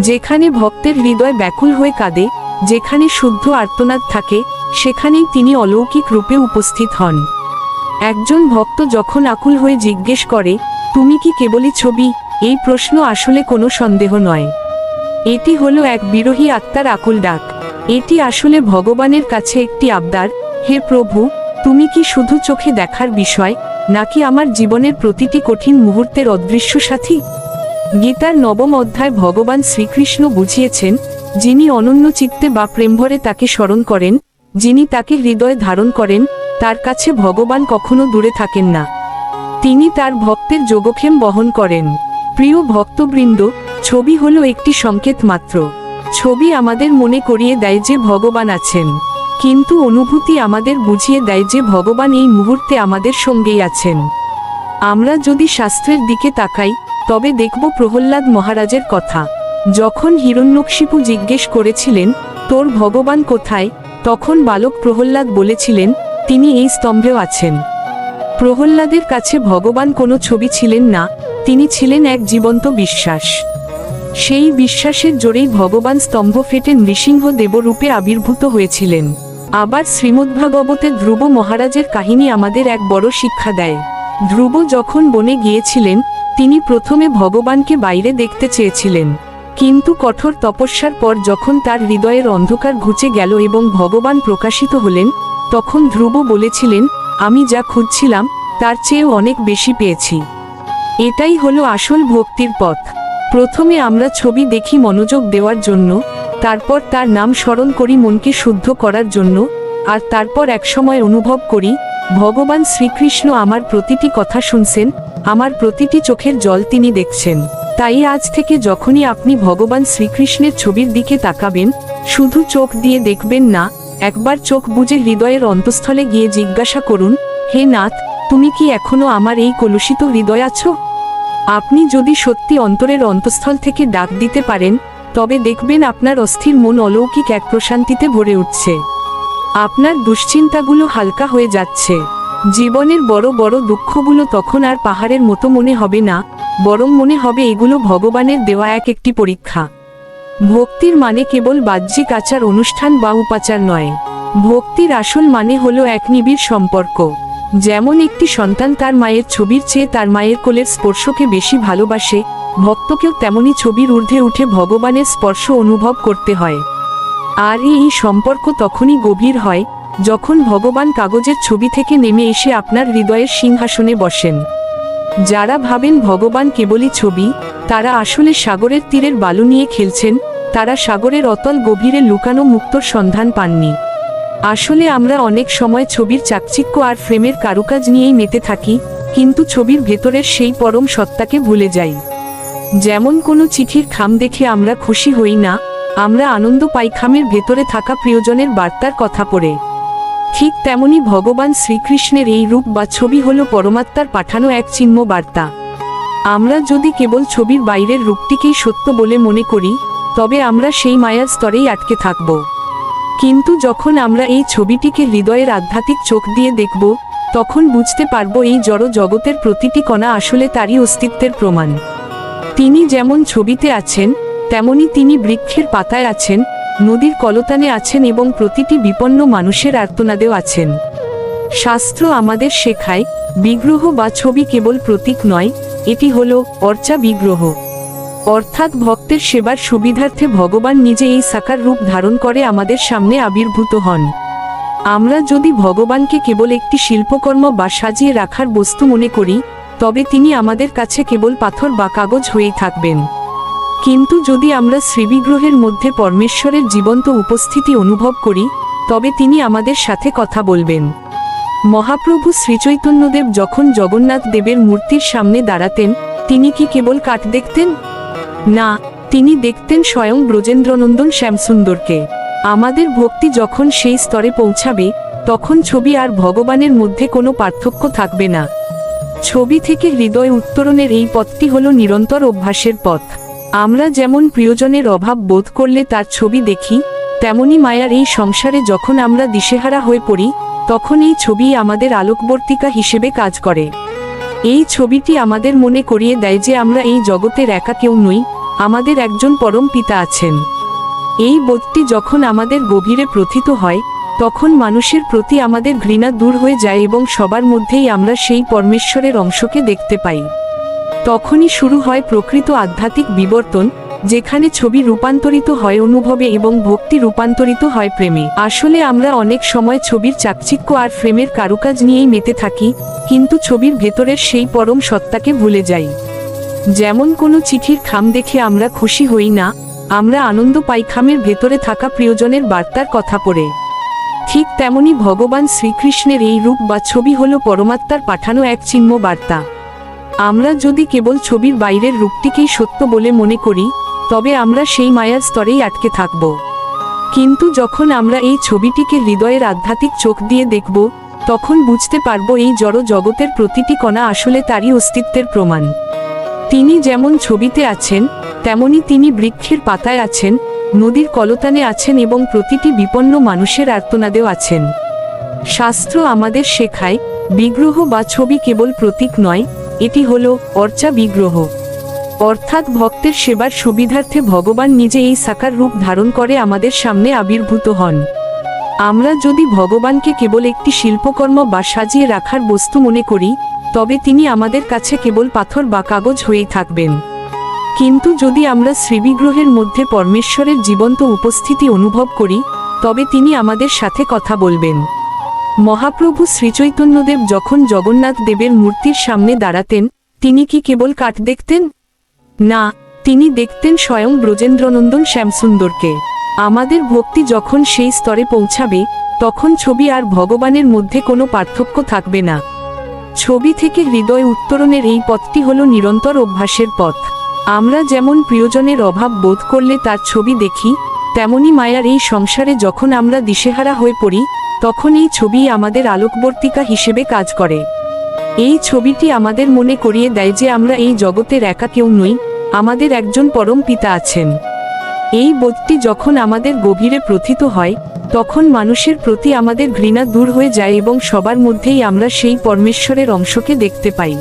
যেখানে ভক্তের হৃদয় ব্যাকুল হয়ে কাঁদে, যেখানে শুদ্ধ আর্তনাদ থাকে, সেখানেই তিনি অলৌকিক রূপে উপস্থিত হন। একজন ভক্ত যখন আকুল হয়ে জিজ্ঞেস করে, তুমি কি কেবলই ছবি? এই প্রশ্ন আসলে কোনো সন্দেহ নয়। এটি হলো এক বিরহী আত্মার আকুল ডাক। এটি আসলে ভগবানের কাছে একটি আবদার, হে প্রভু, তুমি কি শুধু চোখে দেখার বিষয়, নাকি আমার জীবনের প্রতিটি কঠিন মুহূর্তের অদৃশ্য সাথী? গীতার 9ম অধ্যায় ভগবান শ্রীকৃষ্ণ বুঝিয়েছেন, যিনি অনন্য চিত্তে বা প্রেমভরে তাকে স্মরণ করেন, যিনি তাকে হৃদয়ে ধারণ করেন, তার কাছে ভগবান কখনো দূরে থাকেন না। তিনি তার ভক্তের যোগক্ষেম বহন করেন। প্রিয় ভক্তবৃন্দ, ছবি হলো একটি সংকেত মাত্র। ছবি আমাদের মনে করিয়ে দেয় যে ভগবান আছেন, কিন্তু অনুভূতি আমাদের বুঝিয়ে দেয় যে ভগবান এই মুহূর্তে আমাদের সঙ্গেই আছেন। আমরা যদি শাস্ত্রের দিকে তাকাই, তবে দেখব প্রহ্লাদ মহারাজের কথা। যখন হিরণ্যকশিপু জিজ্ঞেস করেছিলেন, তোর ভগবান কোথায়, তখন বালক প্রহ্লাদ বলেছিলেন, তিনি এই স্তম্ভেও আছেন। প্রহ্লাদের কাছে ভগবান কোনো ছবি ছিলেন না, তিনি ছিলেন এক জীবন্ত বিশ্বাস। সেই বিশ্বাসের জোরেই ভগবান স্তম্ভ ফেটে নৃসিংহ দেবরূপে আবির্ভূত হয়েছিলেন। আবার শ্রীমদ্ভাগবতে ধ্রুব মহারাজের কাহিনী আমাদের এক বড় শিক্ষা দেয়। ধ্রুব যখন বনে গিয়েছিলেন, তিনি প্রথমে ভগবানকে বাইরে দেখতে চেয়েছিলেন, কিন্তু কঠোর তপস্যার পর যখন তার হৃদয়ের অন্ধকার ঘুচে গেল এবং ভগবান প্রকাশিত হলেন, তখন ধ্রুব বলেছিলেন, আমি যা খুঁজছিলাম তার চেয়েও অনেক বেশি পেয়েছি। এটাই হলো আসল ভক্তির পথ। প্রথমে আমরা ছবি দেখি মনোযোগ দেওয়ার জন্য, তারপর তার নাম স্মরণ করি মনকে শুদ্ধ করার জন্য, আর তারপর একসময় অনুভব করি, ভগবান শ্রীকৃষ্ণ আমার প্রতিটি কথা শুনছেন, আমার প্রতিটি চোখের জল তিনি দেখছেন। তাই আজ থেকে যখনই আপনি ভগবান শ্রীকৃষ্ণের ছবির দিকে তাকাবেন, শুধু চোখ দিয়ে দেখবেন না, একবার চোখ বুজে হৃদয়ের অন্তঃস্থলে গিয়ে জিজ্ঞাসা করুন, হে নাথ, তুমি কি এখনো আমার এই কলুষিত হৃদয় আছো? আপনি যদি সত্যি অন্তরের অন্তঃস্থল থেকে ডাক দিতে পারেন, তবে দেখবেন আপনার অস্থির মন অলৌকিক এক প্রশান্তিতে ভরে উঠছে। আপনার দুশ্চিন্তাগুলো হালকা হয়ে যাচ্ছে। জীবনের বড় বড় দুঃখগুলো তখন আর পাহাড়ের মতো মনে হবে না, বরং মনে হবে এগুলো ভগবানের দেওয়া একটি পরীক্ষা। ভক্তির মানে কেবল বাহ্যিক আচার অনুষ্ঠান বা উপাচার নয়। ভক্তির আসল মানে হলো এক নিবিড় সম্পর্ক। যেমন একটি সন্তান তার মায়ের ছবির চেয়ে তার মায়ের কোলের স্পর্শকে বেশি ভালোবাসে, ভক্তকেও তেমনি ছবির ঊর্ধ্বে উঠে ভগবানের স্পর্শ অনুভব করতে হয়। আর এই সম্পর্ক তখনই গভীর হয়, যখন ভগবান কাগজের ছবি থেকে নেমে এসে আপনার হৃদয়ের সিংহাসনে বসেন। যারা ভাবেন ভগবান কেবলই ছবি, তারা আসলে সাগরের তীরের বালু নিয়ে খেলছেন, তারা সাগরের অতল গভীরে লুকানো মুক্তর সন্ধান পাননি। আসলে আমরা অনেক সময় ছবির চাকচিক্য আর ফ্রেমের কারুকাজ নিয়েই মেতে থাকি, কিন্তু ছবির ভেতরের সেই পরম সত্তাকে ভুলে যাই। যেমন কোনো চিঠির খাম দেখে আমরা খুশি হই না, আমরা আনন্দ পাই খামের ভেতরে থাকা প্রিয়জনের বার্তার কথা পড়ে। ঠিক তেমনি ভগবান শ্রীকৃষ্ণের এই রূপ বা ছবি হলো পরমাত্মার পাঠানো এক চিহ্ন বার্তা। আমরা যদি কেবল ছবির বাইরের রূপটিকেই সত্য বলে মনে করি, তবে আমরা সেই মায়ার স্তরেই আটকে থাকব। কিন্তু যখন আমরা এই ছবিটিকে হৃদয়ের আধ্যাত্মিক চোখ দিয়ে দেখব, তখন বুঝতে পারব এই জড় জগতের প্রতিটি কণা আসলে তারই অস্তিত্বের প্রমাণ। তিনি যেমন ছবিতে আছেন, তেমনি তিনি বৃক্ষের পাতায় আছেন, নদীর কলতানে আছেন এবং প্রতিটি বিপন্ন মানুষের আর্তনাদেও আছেন। শাস্ত্র আমাদের শেখায়, বিগ্রহ বা ছবি কেবল প্রতীক নয়, এটি হলো অর্চা বিগ্রহ। অর্থাৎ ভক্তের সেবার সুবিধার্থে ভগবান নিজে এই সাকার রূপ ধারণ করে আমাদের সামনে আবির্ভূত হন। আমরা যদি ভগবানকে কেবল একটি শিল্পকর্ম বা সাজিয়ে রাখার বস্তু মনে করি, তবে তিনি আমাদের কাছে কেবল পাথর বা কাগজ হয়েই থাকবেন। কিন্তু যদি আমরা শ্রীবিগ্রহের মধ্যে পরমেশ্বরের জীবন্ত উপস্থিতি অনুভব করি, তবে তিনি আমাদের সাথে কথা বলবেন। মহাপ্রভু শ্রীচৈতন্যদেব যখন জগন্নাথ দেবের মূর্তির সামনে দাঁড়াতেন, তিনি কি কেবল কাঠ দেখতেন? না, তিনি দেখতেন স্বয়ং ব্রজেন্দ্রনন্দন শ্যামসুন্দরকে। আমাদের ভক্তি যখন সেই স্তরে পৌঁছাবে, তখন ছবি আর ভগবানের মধ্যে কোনো পার্থক্য থাকবে না। ছবি থেকে হৃদয় উত্তরণের এই পথটি হলো নিরন্তর অভ্যাসের পথ। আমরা যেমন প্রিয়জনের অভাব বোধ করলে তার ছবি দেখি, তেমনি মায়ার এই সংসারে যখন আমরা দিশেহারা হয়ে পড়ি, তখন এই ছবি আমাদের আলোকবর্তিকা হিসেবে কাজ করে। এই ছবিটি আমাদের মনে করিয়ে দেয় যে আমরা এই জগতের একা কেউ নই, আমাদের একজন পরম পিতা আছেন। এই বোধটি যখন আমাদের গভীরে প্রথিত হয়, তখন মানুষের প্রতি আমাদের ঘৃণা দূর হয়ে যায় এবং সবার মধ্যেই আমরা সেই পরমেশ্বরের অংশকে দেখতে পাই। তখনই শুরু হয় প্রকৃত আধ্যাত্মিক বিবর্তন, যেখানে ছবি রূপান্তরিত হয় অনুভবে এবং ভক্তি রূপান্তরিত হয় প্রেমে। আসলে আমরা অনেক সময় ছবির চাকচিক্য আর ফ্রেমের কারুকাজ নিয়েই মেতে থাকি, কিন্তু ছবির ভেতরের সেই পরম সত্তাকে ভুলে যাই। যেমন কোনো চিঠির খাম দেখে আমরা খুশি হই না, আমরা আনন্দ পাই খামের ভেতরে থাকা প্রিয়জনের বার্তার কথা পড়ে। ঠিক তেমনি ভগবান শ্রীকৃষ্ণের এই রূপ বা ছবি হলো পরমাত্মার পাঠানো এক চিহ্ন বার্তা। আমরা যদি কেবল ছবির বাইরের রূপটিকেই সত্য বলে মনে করি, তবে আমরা সেই মায়ার স্তরেই আটকে থাকব। কিন্তু যখন আমরা এই ছবিটিকে হৃদয়ের আধ্যাত্মিক চোখ দিয়ে দেখব, তখন বুঝতে পারব এই জড় জগতের প্রতিটি কণা আসলে তারই অস্তিত্বের প্রমাণ। তিনি যেমন ছবিতে আছেন, তেমনি তিনি বৃক্ষের পাতায় আছেন, নদীর কলতানে আছেন এবং প্রতিটি বিপন্ন মানুষের আর্তনাদেও আছেন। শাস্ত্র আমাদের শেখায়, বিগ্রহ বা ছবি কেবল প্রতীক নয়, এটি হলো অর্চা বিগ্রহ। অর্থাৎ ভক্তের সেবার সুবিধার্থে ভগবান নিজে এই সাকার রূপ ধারণ করে আমাদের সামনে আবির্ভূত হন। আমরা যদি ভগবানকে কেবল একটি শিল্পকর্ম বা সাজিয়ে রাখার বস্তু মনে করি, তবে তিনি আমাদের কাছে কেবল পাথর বা কাগজ হয়েই থাকবেন। কিন্তু যদি আমরা শ্রীবিগ্রহের মধ্যে পরমেশ্বরের জীবন্ত উপস্থিতি অনুভব করি, তবে তিনি আমাদের সাথে কথা বলবেন। মহাপ্রভু শ্রীচৈতন্যদেব যখন জগন্নাথ দেবের মূর্তির সামনে দাঁড়াতেন, তিনি কি কেবল কাঠ দেখতেন? না, তিনি দেখতেন স্বয়ং ব্রজেন্দ্রনন্দন শ্যামসুন্দরকে। আমাদের ভক্তি যখন সেই স্তরে পৌঁছাবে, তখন ছবি আর ভগবানের মধ্যে কোনো পার্থক্য থাকবে না। ছবি থেকে হৃদয় উত্তরণের এই পথটি হলো নিরন্তর অভ্যাসের পথ। আমরা যেমন প্রিয়জনের অভাব বোধ করলে তার ছবি দেখি, তেমনি মায়ার এই সংসারে যখন আমরা দিশেহারা হয়ে পড়ি, তখন এই ছবি আমাদের আলোকবর্তিকা হিসেবে কাজ করে। এই ছবিটি আমাদের মনে করিয়ে দেয় যে আমরা এই জগতের একা কেউ নই, আমাদের একজন পরম পিতা আছেন। এই বোধটি যখন আমাদের গভীরে প্রথিত হয়, তখন মানুষের প্রতি আমাদের ঘৃণা দূর হয়ে যায় এবং সবার মধ্যেই আমরা সেই পরমেশ্বরের অংশকে দেখতে পাই।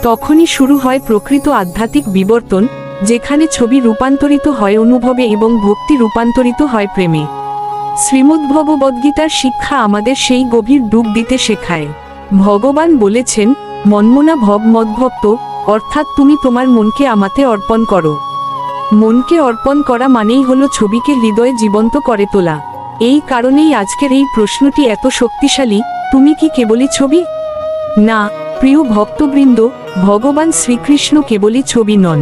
তখনই শুরু হয় প্রকৃত আধ্যাত্মিক বিবর্তন, যেখানে ছবি রূপান্তরিত হয় অনুভবে এবং ভক্তি রূপান্তরিত হয় প্রেমে। শ্রীমদ্ভগবদ্গীতার শিক্ষা আমাদের সেই গভীর ডুব দিতে শেখায়। ভগবান বলেছেন, মন্মনা ভব মদ্ভক্ত, অর্থাৎ তুমি তোমার মনকে আমাতে অর্পণ করো। মনকে অর্পণ করা মানেই হলো ছবিকে হৃদয়ে জীবন্ত করে তোলা। এই কারণেই আজকের এই প্রশ্নটি এত শক্তিশালী, তুমি কি কেবলই ছবি? না, প্রিয় ভক্তবৃন্দ, ভগবান শ্রীকৃষ্ণ কেবলই ছবি নন।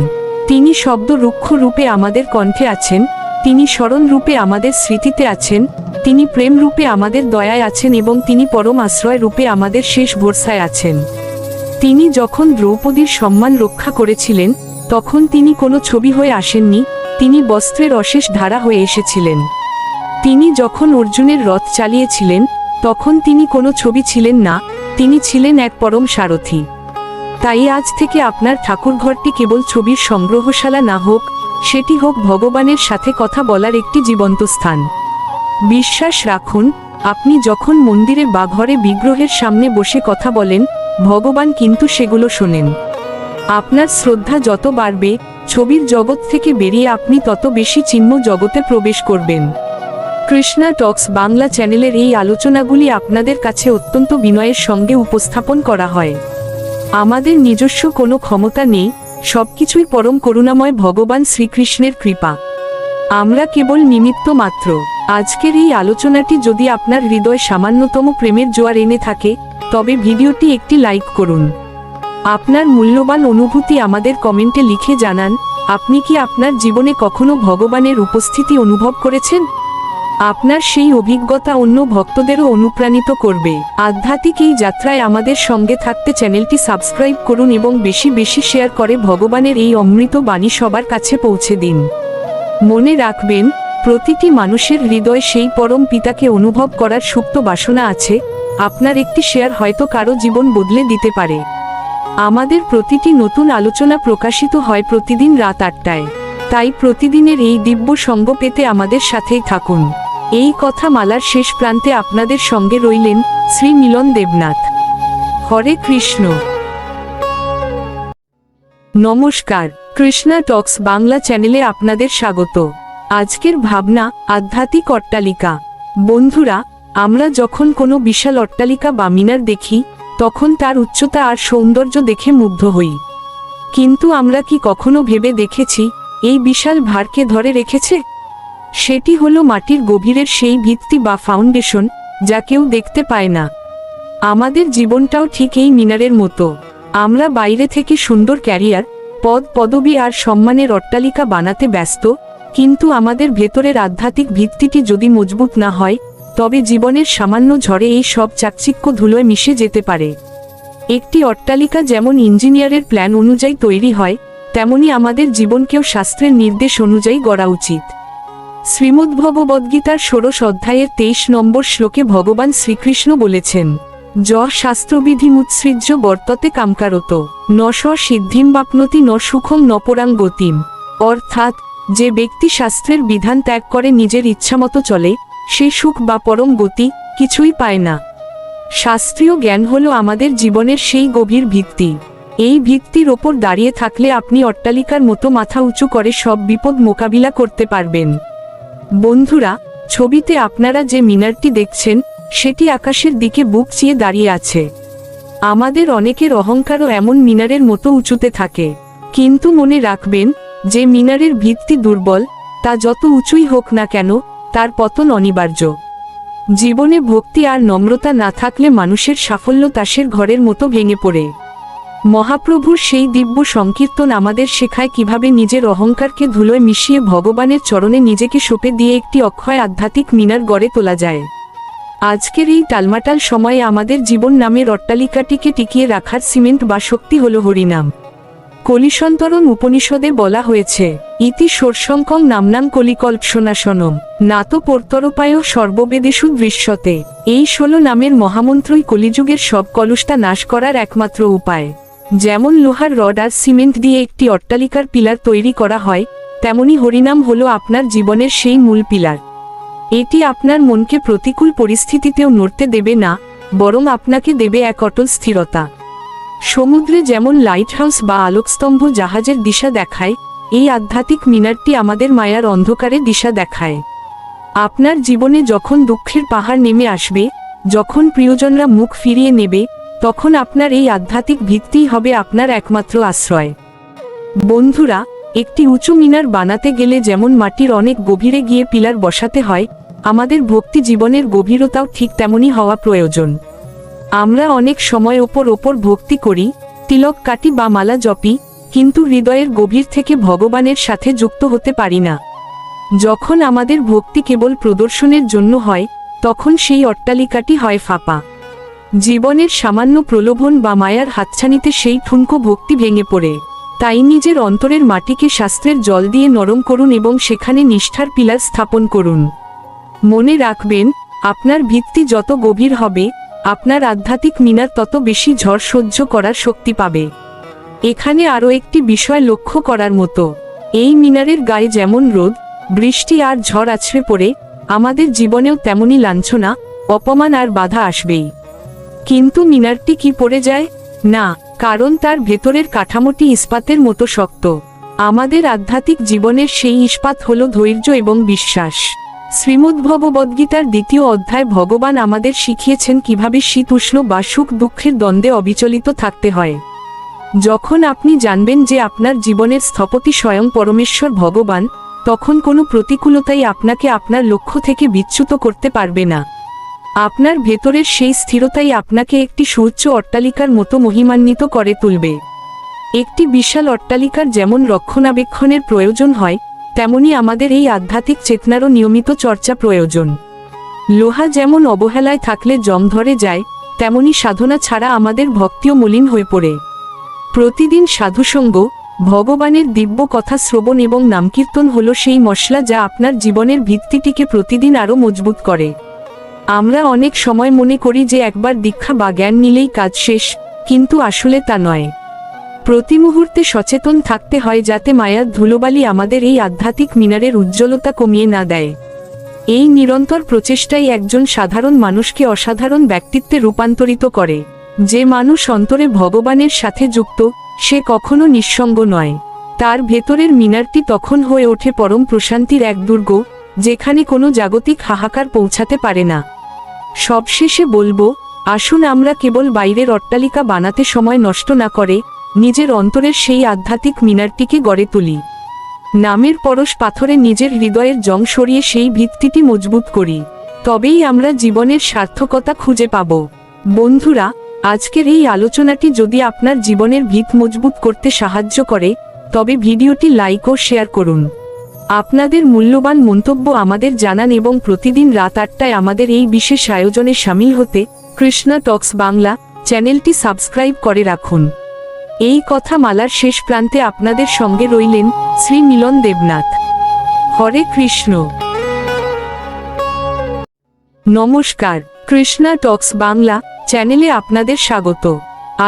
তিনি শব্দ রুক্ষ রূপে আমাদের কণ্ঠে আছেন, তিনি স্মরণ রূপে আমাদের স্মৃতিতে আছেন, তিনি প্রেম রূপে আমাদের দয়ায় আছেন এবং তিনি পরম আশ্রয় রূপে আমাদের শেষ ভরসায় আছেন। তিনি যখন দ্রৌপদীর সম্মান রক্ষা করেছিলেন, তখন তিনি কোনো ছবি হয়ে আসেননি, তিনি বস্ত্রের অশেষ ধারা হয়ে এসেছিলেন। তিনি যখন অর্জুনের রথ চালিয়েছিলেন, তখন তিনি কোনো ছবি ছিলেন না, তিনি ছিলেন এক পরম সারথি। তাই আজ থেকে আপনার ঠাকুরঘরটি কেবল ছবির সংগ্রহশালা না হোক, সেটি হোক ভগবানের সাথে কথা বলার একটি জীবন্ত স্থান। বিশ্বাস রাখুন, আপনি যখন মন্দিরে বা ঘরে বিগ্রহের সামনে বসে কথা বলেন, ভগবান কিন্তু সেগুলো শোনেন। আপনার শ্রদ্ধা যত বাড়বে, ছবির জগৎ থেকে বেরিয়ে আপনি তত বেশি চিহ্ন জগতে প্রবেশ করবেন। কৃষ্ণা টক্স বাংলা চ্যানেলের এই আলোচনাগুলি আপনাদের কাছে অত্যন্ত বিনয়ের সঙ্গে উপস্থাপন করা হয়। আমাদের নিজস্ব কোনো ক্ষমতা নেই, সবকিছুই পরম করুণাময় ভগবান শ্রীকৃষ্ণের কৃপা। আমরা কেবল নিমিত্ত মাত্র। আজকের এই আলোচনাটি যদি আপনার হৃদয় সামান্যতম প্রেমের জোয়ার এনে থাকে, তবে ভিডিওটি একটি লাইক করুন। আপনার মূল্যবান অনুভূতি আমাদের কমেন্টে লিখে জানান। আপনি কি আপনার জীবনে কখনো ভগবানের উপস্থিতি অনুভব করেছেন? আপনার সেই অভিজ্ঞতা অন্য ভক্তদেরও অনুপ্রাণিত করবে। আধ্যাত্মিক এই যাত্রায় আমাদের সঙ্গে থাকতে চ্যানেলটি সাবস্ক্রাইব করুন এবং বেশি বেশি শেয়ার করে ভগবানের এই অমৃত বাণী সবার কাছে পৌঁছে দিন। মনে রাখবেন, প্রতিটি মানুষের হৃদয়ে সেই পরম পিতাকে অনুভব করার সুপ্ত বাসনা আছে। আপনার একটি শেয়ার হয়তো কারো জীবন বদলে দিতে পারে। আমাদের প্রতিটি নতুন আলোচনা প্রকাশিত হয় প্রতিদিন রাত 8টায়। তাই প্রতিদিনের এই দিব্য সঙ্গ পেতে আমাদের সাথেই থাকুন। এই কথা মালার শেষ প্রান্তে আপনাদের সঙ্গে রইলেন শ্রী মিলন দেবনাথ। হরে কৃষ্ণ। নমস্কার, কৃষ্ণা টক্স বাংলা চ্যানেলে আপনাদের স্বাগত। আজকের ভাবনা, আধ্যাত্মিক অট্টালিকা। বন্ধুরা, আমরা যখন কোনো বিশাল অট্টালিকা বা মিনার দেখি, তখন তার উচ্চতা আর সৌন্দর্য দেখে মুগ্ধ হই। কিন্তু আমরা কি কখনো ভেবে দেখেছি এই বিশাল ভারকে ধরে রেখেছে? সেটি হলো মাটির গভীরের সেই ভিত্তি বা ফাউন্ডেশন, যা কেউ দেখতে পায় না। আমাদের জীবনটাও ঠিক এই মিনারের মতো। আমরা বাইরে থেকে সুন্দর ক্যারিয়ার, পদ পদবি আর সম্মানের অট্টালিকা বানাতে ব্যস্ত, কিন্তু আমাদের ভেতরের আধ্যাত্মিক ভিত্তিটি যদি মজবুত না হয়, তবে জীবনের সামান্য ঝড়ে এই সব চাকচিক্য ধুলোয় মিশে যেতে পারে। একটি অট্টালিকা যেমন ইঞ্জিনিয়ারের প্ল্যান অনুযায়ী তৈরি হয়, তেমনি আমাদের জীবনকেও শাস্ত্রের নির্দেশ অনুযায়ী গড়া উচিত। শ্রীমদ্ভগবদ্গীতার 16 অধ্যায়ের 23 নম্বর শ্লোকে ভগবান শ্রীকৃষ্ণ বলেছেন, য শাস্ত্রবিধিমুৎসৃজ্য বর্ততে কামকারত ন স সিদ্ধিম বাপ্নতি ন সুখং ন পরাং গতিম। অর্থাৎ, যে ব্যক্তি শাস্ত্রের বিধান ত্যাগ করে নিজের ইচ্ছামতো চলে, সে সুখ বা পরম গতি কিছুই পায় না। শাস্ত্রীয় জ্ঞান হলো আমাদের জীবনের সেই গভীর ভিত্তি। এই ভিত্তির ওপর দাঁড়িয়ে থাকলে আপনি অট্টালিকার মতো মাথা উঁচু করে সব বিপদ মোকাবিলা করতে পারবেন। বন্ধুরা, ছবিতে আপনারা যে মিনারটি দেখছেন, সেটি আকাশের দিকে বুক চিয়ে দাঁড়িয়ে আছে। আমাদের অনেকের অহংকারও এমন মিনারের মতো উঁচুতে থাকে। কিন্তু মনে রাখবেন, যে মিনারের ভিত্তি দুর্বল, তা যত উঁচুই হোক না কেন, তার পতন অনিবার্য। জীবনে ভক্তি আর নম্রতা না থাকলে মানুষের সাফল্য তাসের ঘরের মতো ভেঙে পড়ে। মহাপ্রভুর সেই দিব্য সংকীর্তন আমাদের শেখায় কিভাবে নিজের অহংকারকে ধুলোয় মিশিয়ে ভগবানের চরণে নিজেকে সঁপে দিয়ে একটি অক্ষয় আধ্যাত্মিক মিনার গড়ে তোলা যায়। আজকের এই টালমাটাল সময়ে আমাদের জীবন নামের অট্টালিকাটিকে টিকিয়ে রাখার সিমেন্ট বা শক্তি হল হরিনাম। কলিসন্তরণ উপনিষদে বলা হয়েছে, ইতি ষোড়শঙ্কং নামনাং কলিকল্পসনাশনম নাতো পর্তরোপায় সর্ববেদেষু দৃশ্যতে। এই 16 নামের মহামন্ত্রই কলিযুগের সব কলুষতা নাশ করার একমাত্র উপায়। যেমন লোহার রড আর সিমেন্ট দিয়ে একটি অট্টালিকার পিলার তৈরি করা হয়, তেমনি হরিনাম হলো আপনার জীবনের সেই মূল পিলার। এটি আপনার মনকে প্রতিকূল পরিস্থিতিতেও নড়তে দেবে না, বরং আপনাকে দেবে এক অটল স্থিরতা। সমুদ্রে যেমন লাইটহাউস বা আলোকস্তম্ভ জাহাজের দিশা দেখায়, এই আধ্যাত্মিক মিনারটি আমাদের মায়ার অন্ধকারে দিশা দেখায়। আপনার জীবনে যখন দুঃখের পাহাড় নেমে আসবে, যখন প্রিয়জনরা মুখ ফিরিয়ে নেবে, তখন আপনার এই আধ্যাত্মিক ভিত্তিই হবে আপনার একমাত্র আশ্রয়। বন্ধুরা, একটি উঁচু মিনার বানাতে গেলে যেমন মাটির অনেক গভীরে গিয়ে পিলার বসাতে হয়, আমাদের ভক্তি জীবনের গভীরতাও ঠিক তেমনই হওয়া প্রয়োজন। আমরা অনেক সময় ওপর ভক্তি করি, তিলক কাটি বা মালা জপি, কিন্তু হৃদয়ের গভীর থেকে ভগবানের সাথে যুক্ত হতে পারি না। যখন আমাদের ভক্তি কেবল প্রদর্শনের জন্য হয়, তখন সেই অট্টালিকাটি হয় ফাঁপা। জীবনের সামান্য প্রলোভন বা মায়ার হাতছানিতে সেই ঠুনকো ভক্তি ভেঙে পড়ে। তাই নিজের অন্তরের মাটিকে শাস্ত্রের জল দিয়ে নরম করুন এবং সেখানে নিষ্ঠার পিলার স্থাপন করুন। মনে রাখবেন, আপনার ভিত্তি যত গভীর হবে, আপনার আধ্যাত্মিক মিনার তত বেশি ঝড় সহ্য করার শক্তি পাবে। এখানে আরও একটি বিষয় লক্ষ্য করার মতো, এই মিনারের গায়ে যেমন রোদ, বৃষ্টি আর ঝড় আছড়ে পড়ে, আমাদের জীবনেও তেমনি লাঞ্ছনা, অপমান আর বাধা আসবেই। কিন্তু মিনারটি কি পড়ে যায়? না, কারণ তার ভেতরের কাঠামোটি ইস্পাতের মতো শক্ত। আমাদের আধ্যাত্মিক জীবনের সেই ইস্পাত হল ধৈর্য এবং বিশ্বাস। শ্রীমদ্ভগবদ্গীতার 2য় অধ্যায় ভগবান আমাদের শিখিয়েছেন কিভাবে শীত উষ্ণ বা সুখ দুঃখের দ্বন্দ্বে অবিচলিত থাকতে হয়। যখন আপনি জানবেন যে আপনার জীবনের স্থপতি স্বয়ং পরমেশ্বর ভগবান, তখন কোনো প্রতিকূলতাই আপনাকে আপনার লক্ষ্য থেকে বিচ্যুত করতে পারবে না। আপনার ভেতরের সেই স্থিরতাই আপনাকে একটি সুউচ্চ অট্টালিকার মতো মহিমান্বিত করে তুলবে। একটি বিশাল অট্টালিকার যেমন রক্ষণাবেক্ষণের প্রয়োজন হয়, তেমনি আমাদের এই আধ্যাত্মিক চেতনারও নিয়মিত চর্চা প্রয়োজন। লোহা যেমন অবহেলায় থাকলে জং ধরে যায়, তেমনি সাধনা ছাড়া আমাদের ভক্তিও মলিন হয়ে পড়ে। প্রতিদিন সাধুসঙ্গ, ভগবানের দিব্য কথা শ্রবণ এবং নামকীর্তন হল সেই মশলা যা আপনার জীবনের ভিত্তিটিকে প্রতিদিন আরও মজবুত করে। আমরা অনেক সময় মনে করি যে একবার দীক্ষা বা জ্ঞান নিলেই কাজ শেষ, কিন্তু আসলে তা নয়। প্রতি মুহূর্তে সচেতন থাকতে হয় যাতে মায়ার ধুলোবালি আমাদের এই আধ্যাত্মিক মিনারের উজ্জ্বলতা কমিয়ে না দেয়। এই নিরন্তর প্রচেষ্টাই একজন সাধারণ মানুষকে অসাধারণ ব্যক্তিত্বে রূপান্তরিত করে। যে মানুষ অন্তরে ভগবানের সাথে যুক্ত, সে কখনো নিঃসঙ্গ নয়। তার ভেতরের মিনারটি তখন হয়ে ওঠে পরম প্রশান্তির এক দুর্গ, যেখানে কোনো জাগতিক হাহাকার পৌঁছাতে পারে না। সবশেষে বলবো, আসুন আমরা কেবল বাইরের অট্টালিকা বানাতে সময় নষ্ট না করে নিজের অন্তরের সেই আধ্যাত্মিক মিনারটিকে গড়ে তুলি। নামের পরশ পাথরে নিজের হৃদয়ের জং সরিয়ে সেই ভিত্তিটি মজবুত করি। তবেই আমরা জীবনের সার্থকতা খুঁজে পাব। বন্ধুরা, আজকের এই আলোচনাটি যদি আপনার জীবনের ভিত মজবুত করতে সাহায্য করে, তবে ভিডিওটি লাইক ও শেয়ার করুন। আপনাদের মূল্যবান মন্তব্য আমাদের জানান এবং প্রতিদিন রাত 8টায় আমাদের এই বিশেষ আয়োজনে শামিল হতে কৃষ্ণা টক্স বাংলা চ্যানেলটি সাবস্ক্রাইব করে রাখুন। এই কথা মালার শেষ প্রান্তে আপনাদের সঙ্গে রইলেন শ্রী মিলন দেবনাথ। হরে কৃষ্ণ। নমস্কার, কৃষ্ণা টক্স বাংলা চ্যানেলে আপনাদের স্বাগত।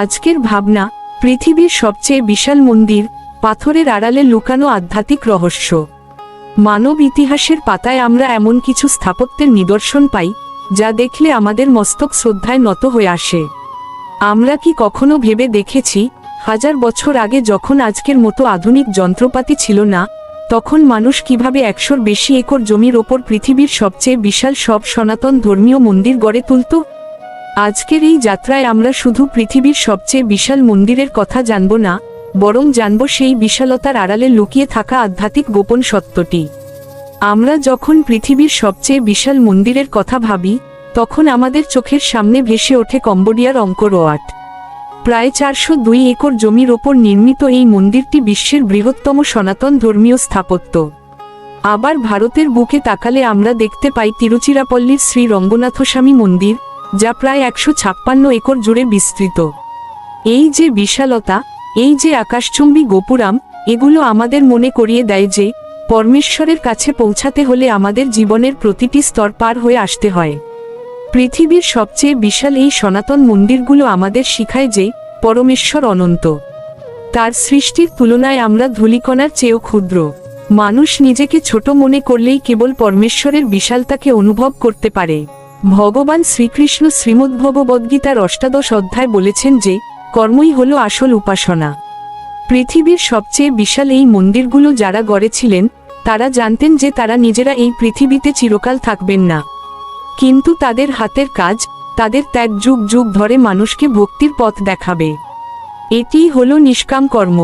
আজকের ভাবনা, পৃথিবীর সবচেয়ে বিশাল মন্দির, পাথরের আড়ালে লুকানো আধ্যাত্মিক রহস্য। মানব ইতিহাসের পাতায় আমরা এমন কিছু স্থাপত্যের নিদর্শন পাই, যা দেখলে আমাদের মস্তক শ্রদ্ধায় নত হয়ে আসে। আমরা কি কখনো ভেবে দেখেছি, 1000 বছর আগে যখন আজকের মতো আধুনিক যন্ত্রপাতি ছিল না, তখন মানুষ কিভাবে 100-র বেশি একর জমির ওপর পৃথিবীর সবচেয়ে বিশাল সব সনাতন ধর্মীয় মন্দির গড়ে তুলত? আজকের এই যাত্রায় আমরা শুধু পৃথিবীর সবচেয়ে বিশাল মন্দিরের কথা জানব না, বরং জানব সেই বিশালতার আড়ালে লুকিয়ে থাকা আধ্যাত্মিক গোপন সত্যটি। আমরা যখন পৃথিবীর সবচেয়ে বিশাল মন্দিরের কথা ভাবি, তখন আমাদের চোখের সামনে ভেসে ওঠে কম্বোডিয়ার অঙ্কর ওয়াট। প্রায় 402 একর জমির ওপর নির্মিত এই মন্দিরটি বিশ্বের বৃহত্তম সনাতন ধর্মীয় স্থাপত্য। আবার ভারতের বুকে তাকালে আমরা দেখতে পাই তিরুচিরাপল্লীর শ্রী রঙ্গনাথস্বামী মন্দির, যা প্রায় 156 একর জুড়ে বিস্তৃত। এই যে বিশালতা, এই যে আকাশচুম্বী গোপুরাম, এগুলো আমাদের মনে করিয়ে দেয় যে পরমেশ্বরের কাছে পৌঁছাতে হলে আমাদের জীবনের প্রতিটি স্তর পার হয়ে আসতে হয়। পৃথিবীর সবচেয়ে বিশাল এই সনাতন মন্দিরগুলো আমাদের শিখায় যে পরমেশ্বর অনন্ত। তার সৃষ্টির তুলনায় আমরা ধূলিকণার চেয়েও ক্ষুদ্র। মানুষ নিজেকে ছোট মনে করলেই কেবল পরমেশ্বরের বিশালতাকে অনুভব করতে পারে। ভগবান শ্রীকৃষ্ণ শ্রীমদ্ভগবদ্গীতার 8দশ অধ্যায় বলেছেন যে কর্মই হলো আসল উপাসনা। পৃথিবীর সবচেয়ে বিশাল এই মন্দিরগুলো যারা গড়েছিলেন, তারা জানতেন যে তারা নিজেরা এই পৃথিবীতে চিরকাল থাকবেন না। কিন্তু তাদের হাতের কাজ, তাদের ত্যাগ যুগ যুগ ধরে মানুষকে ভক্তির পথ দেখাবে। এটিই হলো নিষ্কাম কর্ম।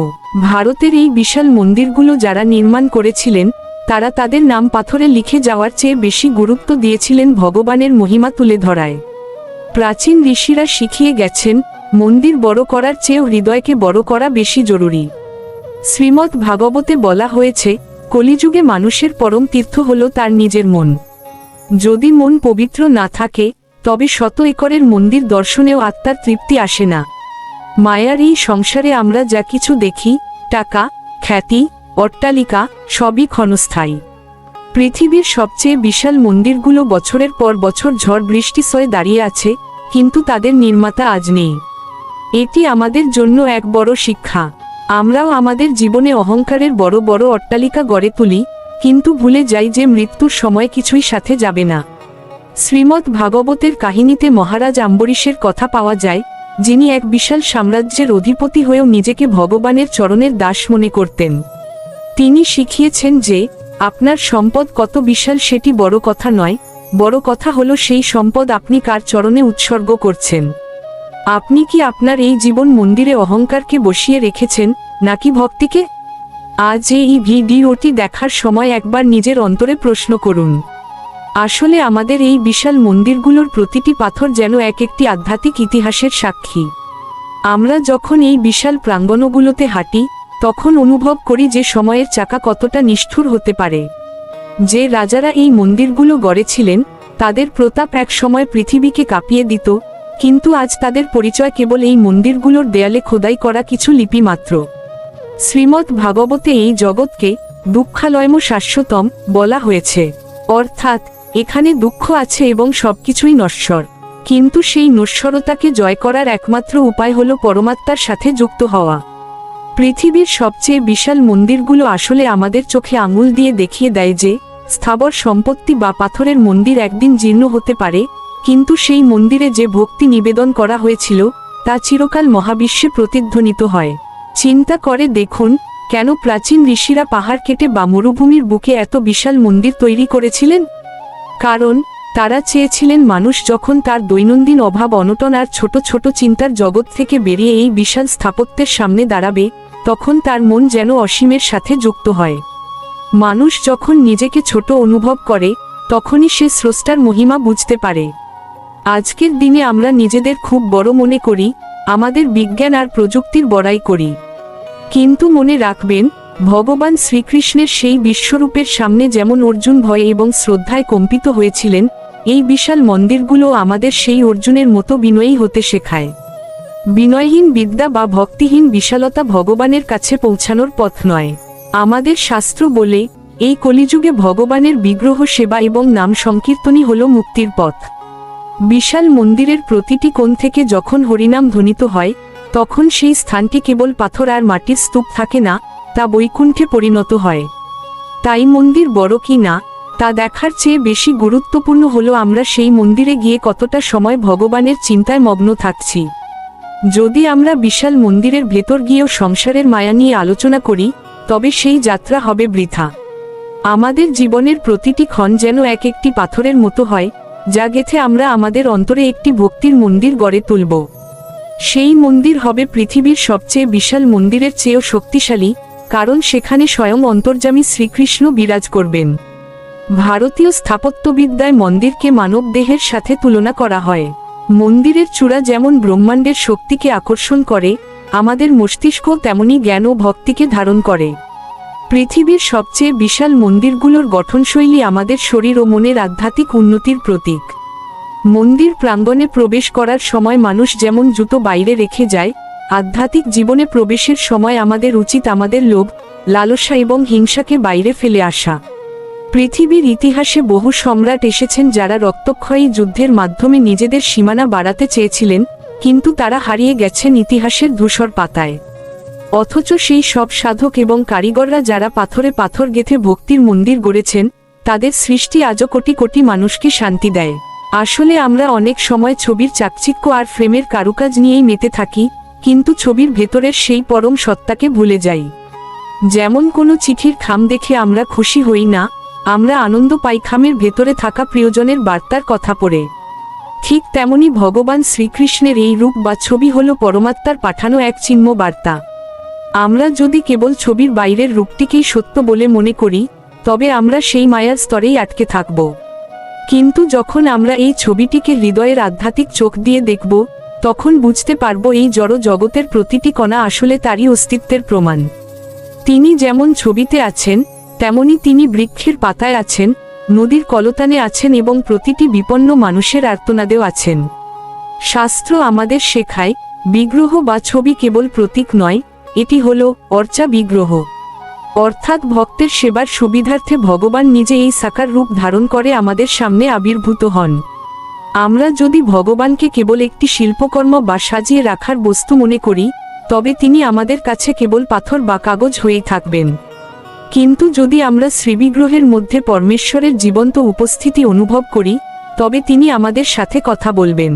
ভারতের এই বিশাল মন্দিরগুলো যারা নির্মাণ করেছিলেন, তারা তাদের নাম পাথরে লিখে যাওয়ার চেয়ে বেশি গুরুত্ব দিয়েছিলেন ভগবানের মহিমা তুলে ধরায়। প্রাচীন ঋষিরা শিখিয়ে গেছেন, মন্দির বড় করার চেয়েও হৃদয়কে বড় করা বেশি জরুরি। শ্রীমদ্ ভাগবতে বলা হয়েছে, কলিযুগে মানুষের পরম তীর্থ হল তার নিজের মন। যদি মন পবিত্র না থাকে, তবে 100 একরের মন্দির দর্শনেও আত্মার তৃপ্তি আসে না। মায়ার এই সংসারে আমরা যা কিছু দেখি, টাকা, খ্যাতি, অট্টালিকা, সবই ক্ষণস্থায়ী। পৃথিবীর সবচেয়ে বিশাল মন্দিরগুলো বছরের পর বছর ঝড় বৃষ্টি সয়ে দাঁড়িয়ে আছে, কিন্তু তাদের নির্মাতা আজ নেই। এটি আমাদের জন্য এক বড় শিক্ষা। আমরাও আমাদের জীবনে অহংকারের বড় বড় অট্টালিকা গড়ে তুলি, কিন্তু ভুলে যাই যে মৃত্যুর সময় কিছুই সাথে যাবে না। শ্রীমদ্ ভাগবতের কাহিনীতে মহারাজ আম্বরীশের কথা পাওয়া যায়, যিনি এক বিশাল সাম্রাজ্যের অধিপতি হয়েও নিজেকে ভগবানের চরণের দাস মনে করতেন। তিনি শিখিয়েছেন যে আপনার সম্পদ কত বিশাল সেটি বড় কথা নয়, বড় কথা হলো সেই সম্পদ আপনি কার চরণে উৎসর্গ করছেন। আপনি কি আপনার এই জীবন মন্দিরে অহংকারকে বসিয়ে রেখেছেন, নাকি ভক্তিকে? আজ এই ভিডিওটি দেখার সময় একবার নিজের অন্তরে প্রশ্ন করুন। আসলে আমাদের এই বিশাল মন্দিরগুলোর প্রতিটি পাথর যেন এক একটি আধ্যাত্মিক ইতিহাসের সাক্ষী। আমরা যখন এই বিশাল প্রাঙ্গণগুলোতে হাঁটি, তখন অনুভব করি যে সময়ের চাকা কতটা নিষ্ঠুর হতে পারে। যে রাজারা এই মন্দিরগুলো গড়েছিলেন, তাদের প্রতাপ এক সময় পৃথিবীকে কাঁপিয়ে দিত, কিন্তু আজ তাদের পরিচয় কেবল এই মন্দিরগুলোর দেয়ালে খোদাই করা কিছু লিপি মাত্র। শ্রীমদ্ ভাগবতে এই জগৎকে দুঃখালয়ম শাশ্বতম বলা হয়েছে, অর্থাৎ এখানে দুঃখ আছে এবং সবকিছুই নশ্বর, কিন্তু সেই নশ্বরতাকে জয় করার একমাত্র উপায় হল পরমাত্মার সাথে যুক্ত হওয়া। পৃথিবীর সবচেয়ে বিশাল মন্দিরগুলো আসলে আমাদের চোখে আঙুল দিয়ে দেখিয়ে দেয় যে স্থাবর সম্পত্তি বা পাথরের মন্দির একদিন জীর্ণ হতে পারে, কিন্তু সেই মন্দিরে যে ভক্তি নিবেদন করা হয়েছিল তা চিরকাল মহাবিশ্বে প্রতিধ্বনিত হয়। চিন্তা করে দেখুন, কেন প্রাচীন ঋষিরা পাহাড় কেটে বা মরুভূমির বুকে এত বিশাল মন্দির তৈরি করেছিলেন? কারণ তারা চেয়েছিলেন মানুষ যখন তার দৈনন্দিন অভাব অনটন আর ছোট ছোট চিন্তার জগৎ থেকে বেরিয়ে এই বিশাল স্থাপত্যের সামনে দাঁড়াবে, তখন তার মন যেন অসীমের সাথে যুক্ত হয়। মানুষ যখন নিজেকে ছোট অনুভব করে, তখনই সে স্রষ্টার মহিমা বুঝতে পারে। আজকের দিনে আমরা নিজেদের খুব বড় মনে করি, আমাদের বিজ্ঞান আর প্রযুক্তির বড়াই করি, কিন্তু মনে রাখবেন, ভগবান শ্রীকৃষ্ণের সেই বিশ্বরূপের সামনে যেমন অর্জুন ভয়ে এবং শ্রদ্ধায় কম্পিত হয়েছিলেন, এই বিশাল মন্দিরগুলো আমাদের সেই অর্জুনের মতো বিনয়ী হতে শেখায়। বিনয়হীন বিদ্যা বা ভক্তিহীন বিশালতা ভগবানের কাছে পৌঁছানোর পথ নয়। আমাদের শাস্ত্র বলে, এই কলিযুগে ভগবানের বিগ্রহ সেবা এবং নাম সংকীর্তনই হল মুক্তির পথ। বিশাল মন্দিরের প্রতিটি কোণ থেকে যখন হরিনাম ধ্বনিত হয়, তখন সেই স্থানটি কেবল পাথর আর মাটির স্তূপ থাকে না, তা বৈকুণ্ঠে পরিণত হয়। তাই মন্দির বড় কি না তা দেখার চেয়ে বেশি গুরুত্বপূর্ণ হলো আমরা সেই মন্দিরে গিয়ে কতটা সময় ভগবানের চিন্তায় মগ্ন থাকছি। যদি আমরা বিশাল মন্দিরের ভেতর গিয়েও সংসারের মায়া নিয়ে আলোচনা করি, তবে সেই যাত্রা হবে বৃথা। আমাদের জীবনের প্রতিটি ক্ষণ যেন এক একটি পাথরের মতো হয়, যা গেথে আমরা আমাদের অন্তরে একটি ভক্তির মন্দির গড়ে তুলব। সেই মন্দির হবে পৃথিবীর সবচেয়ে বিশাল মন্দিরের চেয়েও শক্তিশালী, কারণ সেখানে স্বয়ং অন্তর্যামী শ্রীকৃষ্ণ বিরাজ করবেন। ভারতীয় স্থাপত্যবিদ্যায় মন্দিরকে মানব দেহের সাথে তুলনা করা হয়। মন্দিরের চূড়া যেমন ব্রহ্মাণ্ডের শক্তিকে আকর্ষণ করে, আমাদের মস্তিষ্ক তেমনি জ্ঞান ও ভক্তিকে ধারণ করে। পৃথিবীর সবচেয়ে বিশাল মন্দিরগুলোর গঠনশৈলী আমাদের শরীর ও মনের আধ্যাত্মিক উন্নতির প্রতীক। মন্দির প্রাঙ্গণে প্রবেশ করার সময় মানুষ যেমন জুতো বাইরে রেখে যায়, আধ্যাত্মিক জীবনে প্রবেশের সময় আমাদের উচিত আমাদের লোভ, লালসা এবং হিংসাকে বাইরে ফেলে আসা। পৃথিবীর ইতিহাসে বহু সম্রাট এসেছেন যারা রক্তক্ষয়ী যুদ্ধের মাধ্যমে নিজেদের সীমানা বাড়াতে চেয়েছিলেন, কিন্তু তারা হারিয়ে গেছেন ইতিহাসের ধূসর পাতায়। অথচ সেই সব সাধক এবং কারিগররা যারা পাথরে পাথর গেঁথে ভক্তির মন্দির গড়েছেন, তাদের সৃষ্টি আজও কোটি কোটি মানুষকে শান্তি দেয়। আসলে আমরা অনেক সময় ছবির চাকচিক্য আর ফ্রেমের কারুকাজ নিয়েই মেতে থাকি, কিন্তু ছবির ভেতরের সেই পরম সত্তাকে ভুলে যাই। যেমন কোনো চিঠির খাম দেখে আমরা খুশি হই না, আমরা আনন্দ পাই খামের ভেতরে থাকা প্রিয়জনের বার্তার কথা পড়ে। ঠিক তেমনি ভগবান শ্রীকৃষ্ণের এই রূপ বা ছবি হল পরমাত্মার পাঠানো এক চিহ্ন বার্তা। আমরা যদি কেবল ছবির বাইরের রূপটিকেই সত্য বলে মনে করি, তবে আমরা সেই মায়ার স্তরেই আটকে থাকব। কিন্তু যখন আমরা এই ছবিটিকে হৃদয়ের আধ্যাত্মিক চোখ দিয়ে দেখব, তখন বুঝতে পারব এই জড় জগতের প্রতিটি কণা আসলে তারই অস্তিত্বের প্রমাণ। তিনি যেমন ছবিতে আছেন, তেমনি তিনি বৃক্ষের পাতায় আছেন, নদীর কলতানে আছেন এবং প্রতিটি বিপন্ন মানুষের আর্তনাদেও আছেন। শাস্ত্র আমাদের শেখায়, বিগ্রহ বা ছবি কেবল প্রতীক নয়, এটি হলো অর্চা বিগ্রহ। অর্থাৎ ভক্তের সেবার সুবিধার্থে ভগবান নিজে এই সাকার রূপ ধারণ করে আমাদের সামনে আবির্ভূত হন। আমরা যদি ভগবানকে কেবল একটি শিল্পকর্ম বা সাজিয়ে রাখার বস্তু মনে করি, তবে তিনি আমাদের কাছে কেবল পাথর বা কাগজ হয়েই থাকবেন। কিন্তু যদি আমরা শ্রীবিগ্রহের মধ্যে পরমেশ্বরের জীবন্ত উপস্থিতি অনুভব করি, তবে তিনি আমাদের সাথে কথা বলবেন।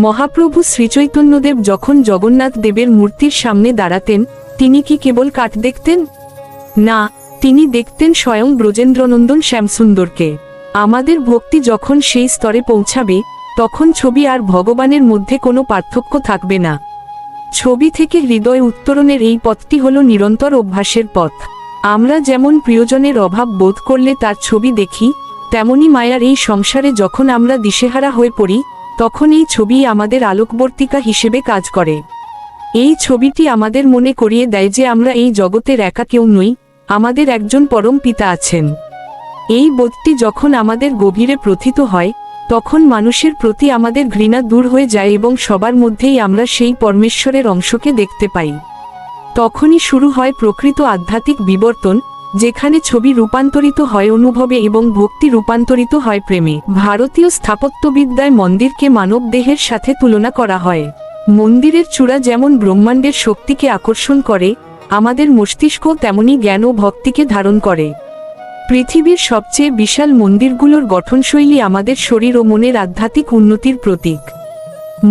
মহাপ্রভু শ্রীচৈতন্যদেব যখন জগন্নাথ দেবের মূর্তির সামনে দাঁড়াতেন, তিনি কি কেবল কাঠ দেখতেন? না, তিনি দেখতেন স্বয়ং ব্রজেন্দ্রনন্দন শ্যামসুন্দরকে। আমাদের ভক্তি যখন সেই স্তরে পৌঁছাবে, তখন ছবি আর ভগবানের মধ্যে কোনো পার্থক্য থাকবে না। ছবি থেকে হৃদয় উত্তরণের এই পথটি হল নিরন্তর অভ্যাসের পথ। আমরা যেমন প্রিয়জনের অভাব বোধ করলে তার ছবি দেখি, তেমনি মায়ার এই সংসারে যখন আমরা দিশেহারা হয়ে পড়ি, তখন এই ছবি আমাদের আলোকবর্তিকা হিসেবে কাজ করে। এই ছবিটি আমাদের মনে করিয়ে দেয় যে আমরা এই জগতের একা কেউ নই, আমাদের একজন পরম পিতা আছেন। এই বোধটি যখন আমাদের গভীরে প্রথিত হয়, তখন মানুষের প্রতি আমাদের ঘৃণা দূর হয়ে যায় এবং সবার মধ্যেই আমরা সেই পরমেশ্বরের অংশকে দেখতে পাই। তখনই শুরু হয় প্রকৃত আধ্যাত্মিক বিবর্তন, যেখানে ছবি রূপান্তরিত হয় অনুভবে এবং ভক্তি রূপান্তরিত হয় প্রেমে। ভারতীয় স্থাপত্যবিদ্যায় মন্দিরকে মানব দেহের সাথে তুলনা করা হয়। মন্দিরের চূড়া যেমন ব্রহ্মাণ্ডের শক্তিকে আকর্ষণ করে, আমাদের মস্তিষ্ক তেমনি জ্ঞান ও ভক্তিকে ধারণ করে। পৃথিবীর সবচেয়ে বিশাল মন্দিরগুলোর গঠনশৈলী আমাদের শরীর ও মনের আধ্যাত্মিক উন্নতির প্রতীক।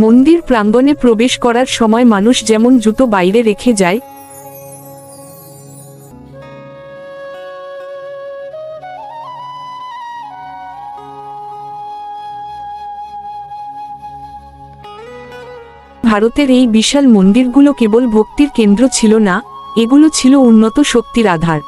মন্দির প্রাঙ্গণে প্রবেশ করার সময় মানুষ যেমন জুতো বাইরে রেখে যায়, ভারতের এই বিশাল মন্দিরগুলো কেবল ভক্তির কেন্দ্র ছিল না, এগুলো ছিল উন্নত শক্তির আধার।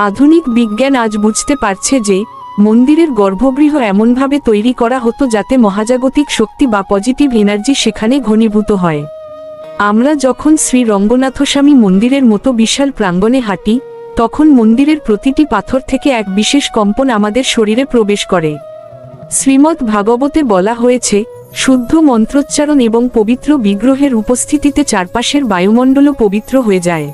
আধুনিক বিজ্ঞান আজ বুঝতে পারছে যে মন্দিরের গর্ভগৃহ এমনভাবে তৈরি করা হতো যাতে মহাজাগতিক শক্তি বা পজিটিভ এনার্জি সেখানে ঘনীভূত হয়। আমরা যখন শ্রী রঙ্গনাথস্বামী মন্দিরের মতো বিশাল প্রাঙ্গণে হাঁটি, তখন মন্দিরের প্রতিটি পাথর থেকে এক বিশেষ কম্পন আমাদের শরীরে প্রবেশ করে। শ্রীমদ্ ভাগবতে বলা হয়েছে, শুদ্ধ মন্ত্রোচ্চারণ এবং পবিত্র বিগ্রহের উপস্থিতিতে চারপাশের বায়ুমণ্ডলও পবিত্র হয়ে যায়।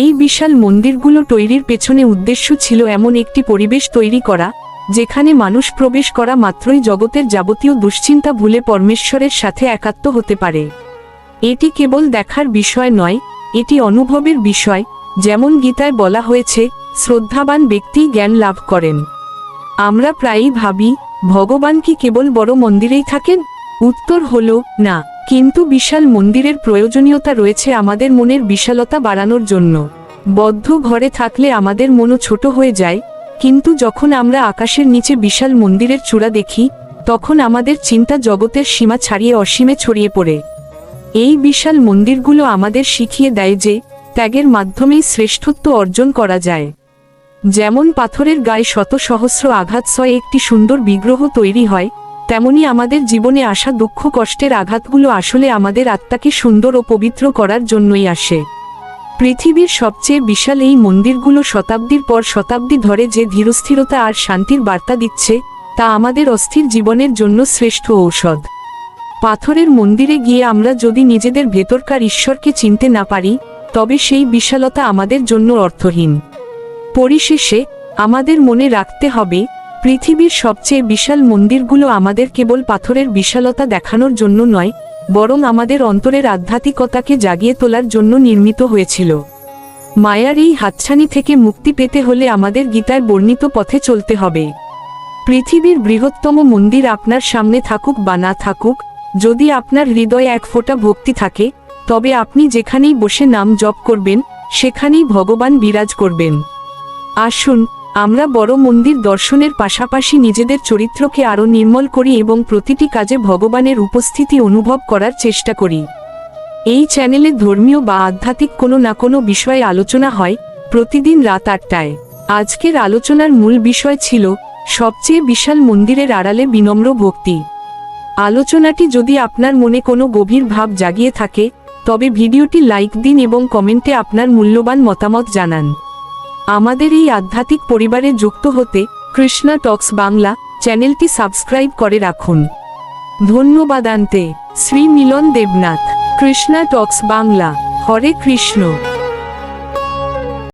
এই বিশাল মন্দিরগুলো তৈরির পেছনে উদ্দেশ্য ছিল এমন একটি পরিবেশ তৈরি করা, যেখানে মানুষ প্রবেশ করা মাত্রই জগতের যাবতীয় দুশ্চিন্তা ভুলে পরমেশ্বরের সাথে একাত্ম হতে পারে। এটি কেবল দেখার বিষয় নয়, এটি অনুভবের বিষয়। যেমন গীতায় বলা হয়েছে, শ্রদ্ধাবান ব্যক্তি জ্ঞান লাভ করেন। আমরা প্রায়ই ভাবি, ভগবান কি কেবল বড় মন্দিরেই থাকেন? উত্তর হলো না, কিন্তু বিশাল মন্দিরের প্রয়োজনীয়তা রয়েছে আমাদের মনের বিশালতা বাড়ানোর জন্য। বদ্ধ ঘরে থাকলে আমাদের মনও ছোট হয়ে যায়, কিন্তু যখন আমরা আকাশের নিচে বিশাল মন্দিরের চূড়া দেখি, তখন আমাদের চিন্তা জগতের সীমা ছাড়িয়ে অসীমে ছড়িয়ে পড়ে। এই বিশাল মন্দিরগুলো আমাদের শিখিয়ে দেয় যে ত্যাগের মাধ্যমেই শ্রেষ্ঠত্ব অর্জন করা যায়। যেমন পাথরের গায়ে শত সহস্র আঘাত সয়ে একটি সুন্দর বিগ্রহ তৈরি হয়, তেমনি আমাদের জীবনে আসা দুঃখ কষ্টের আঘাতগুলো আসলে আমাদের আত্মাকে সুন্দর ও পবিত্র করার জন্যই আসে। পৃথিবীর সবচেয়ে বিশাল এই মন্দিরগুলো শতাব্দীর পর শতাব্দী ধরে যে ধীরস্থিরতা আর শান্তির বার্তা দিচ্ছে, তা আমাদের অস্থির জীবনের জন্য শ্রেষ্ঠ ঔষধ। পাথরের মন্দিরে গিয়ে আমরা যদি নিজেদের ভেতরকার ঈশ্বরকে চিনতে না পারি, তবে সেই বিশালতা আমাদের জন্য অর্থহীন। পরিশেষে আমাদের মনে রাখতে হবে, পৃথিবীর সবচেয়ে বিশাল মন্দিরগুলো আমাদের কেবল পাথরের বিশালতা দেখানোর জন্য নয়, বরং আমাদের অন্তরের আধ্যাত্মিকতাকে জাগিয়ে তোলার জন্য নির্মিত হয়েছিল। মায়ার এই হাতছানি থেকে মুক্তি পেতে হলে আমাদের গীতায় বর্ণিত পথে চলতে হবে। পৃথিবীর বৃহত্তম মন্দির আপনার সামনে থাকুক বা না থাকুক, যদি আপনার হৃদয়ে এক ফোঁটা ভক্তি থাকে, তবে আপনি যেখানেই বসে নাম জপ করবেন, সেখানেই ভগবান বিরাজ করবেন। আসুন, আমরা বড় মন্দির দর্শনের পাশাপাশি নিজেদের চরিত্রকে আরও নির্মল করি এবং প্রতিটি কাজে ভগবানের উপস্থিতি অনুভব করার চেষ্টা করি। এই চ্যানেলে ধর্মীয় বা আধ্যাত্মিক কোনো না কোনো বিষয়ে আলোচনা হয়, প্রতিদিন রাত 8টায়। আজকের আলোচনার মূল বিষয় ছিল সবচেয়ে বিশাল মন্দিরের আড়ালে বিনম্র ভক্তি। আলোচনাটি যদি আপনার মনে কোনো গভীর ভাব জাগিয়ে থাকে, তবে ভিডিওটি লাইক দিন এবং কমেন্টে আপনার মূল্যবান মতামত জানান। আমাদের এই আধ্যাত্মিক পরিবারে যুক্ত হতে কৃষ্ণা টক্স বাংলা চ্যানেলটি সাবস্ক্রাইব করে রাখুন। ধন্যবাদ। শ্রী মিলন দেবনাথ, কৃষ্ণা টক্স বাংলা। হরে কৃষ্ণ।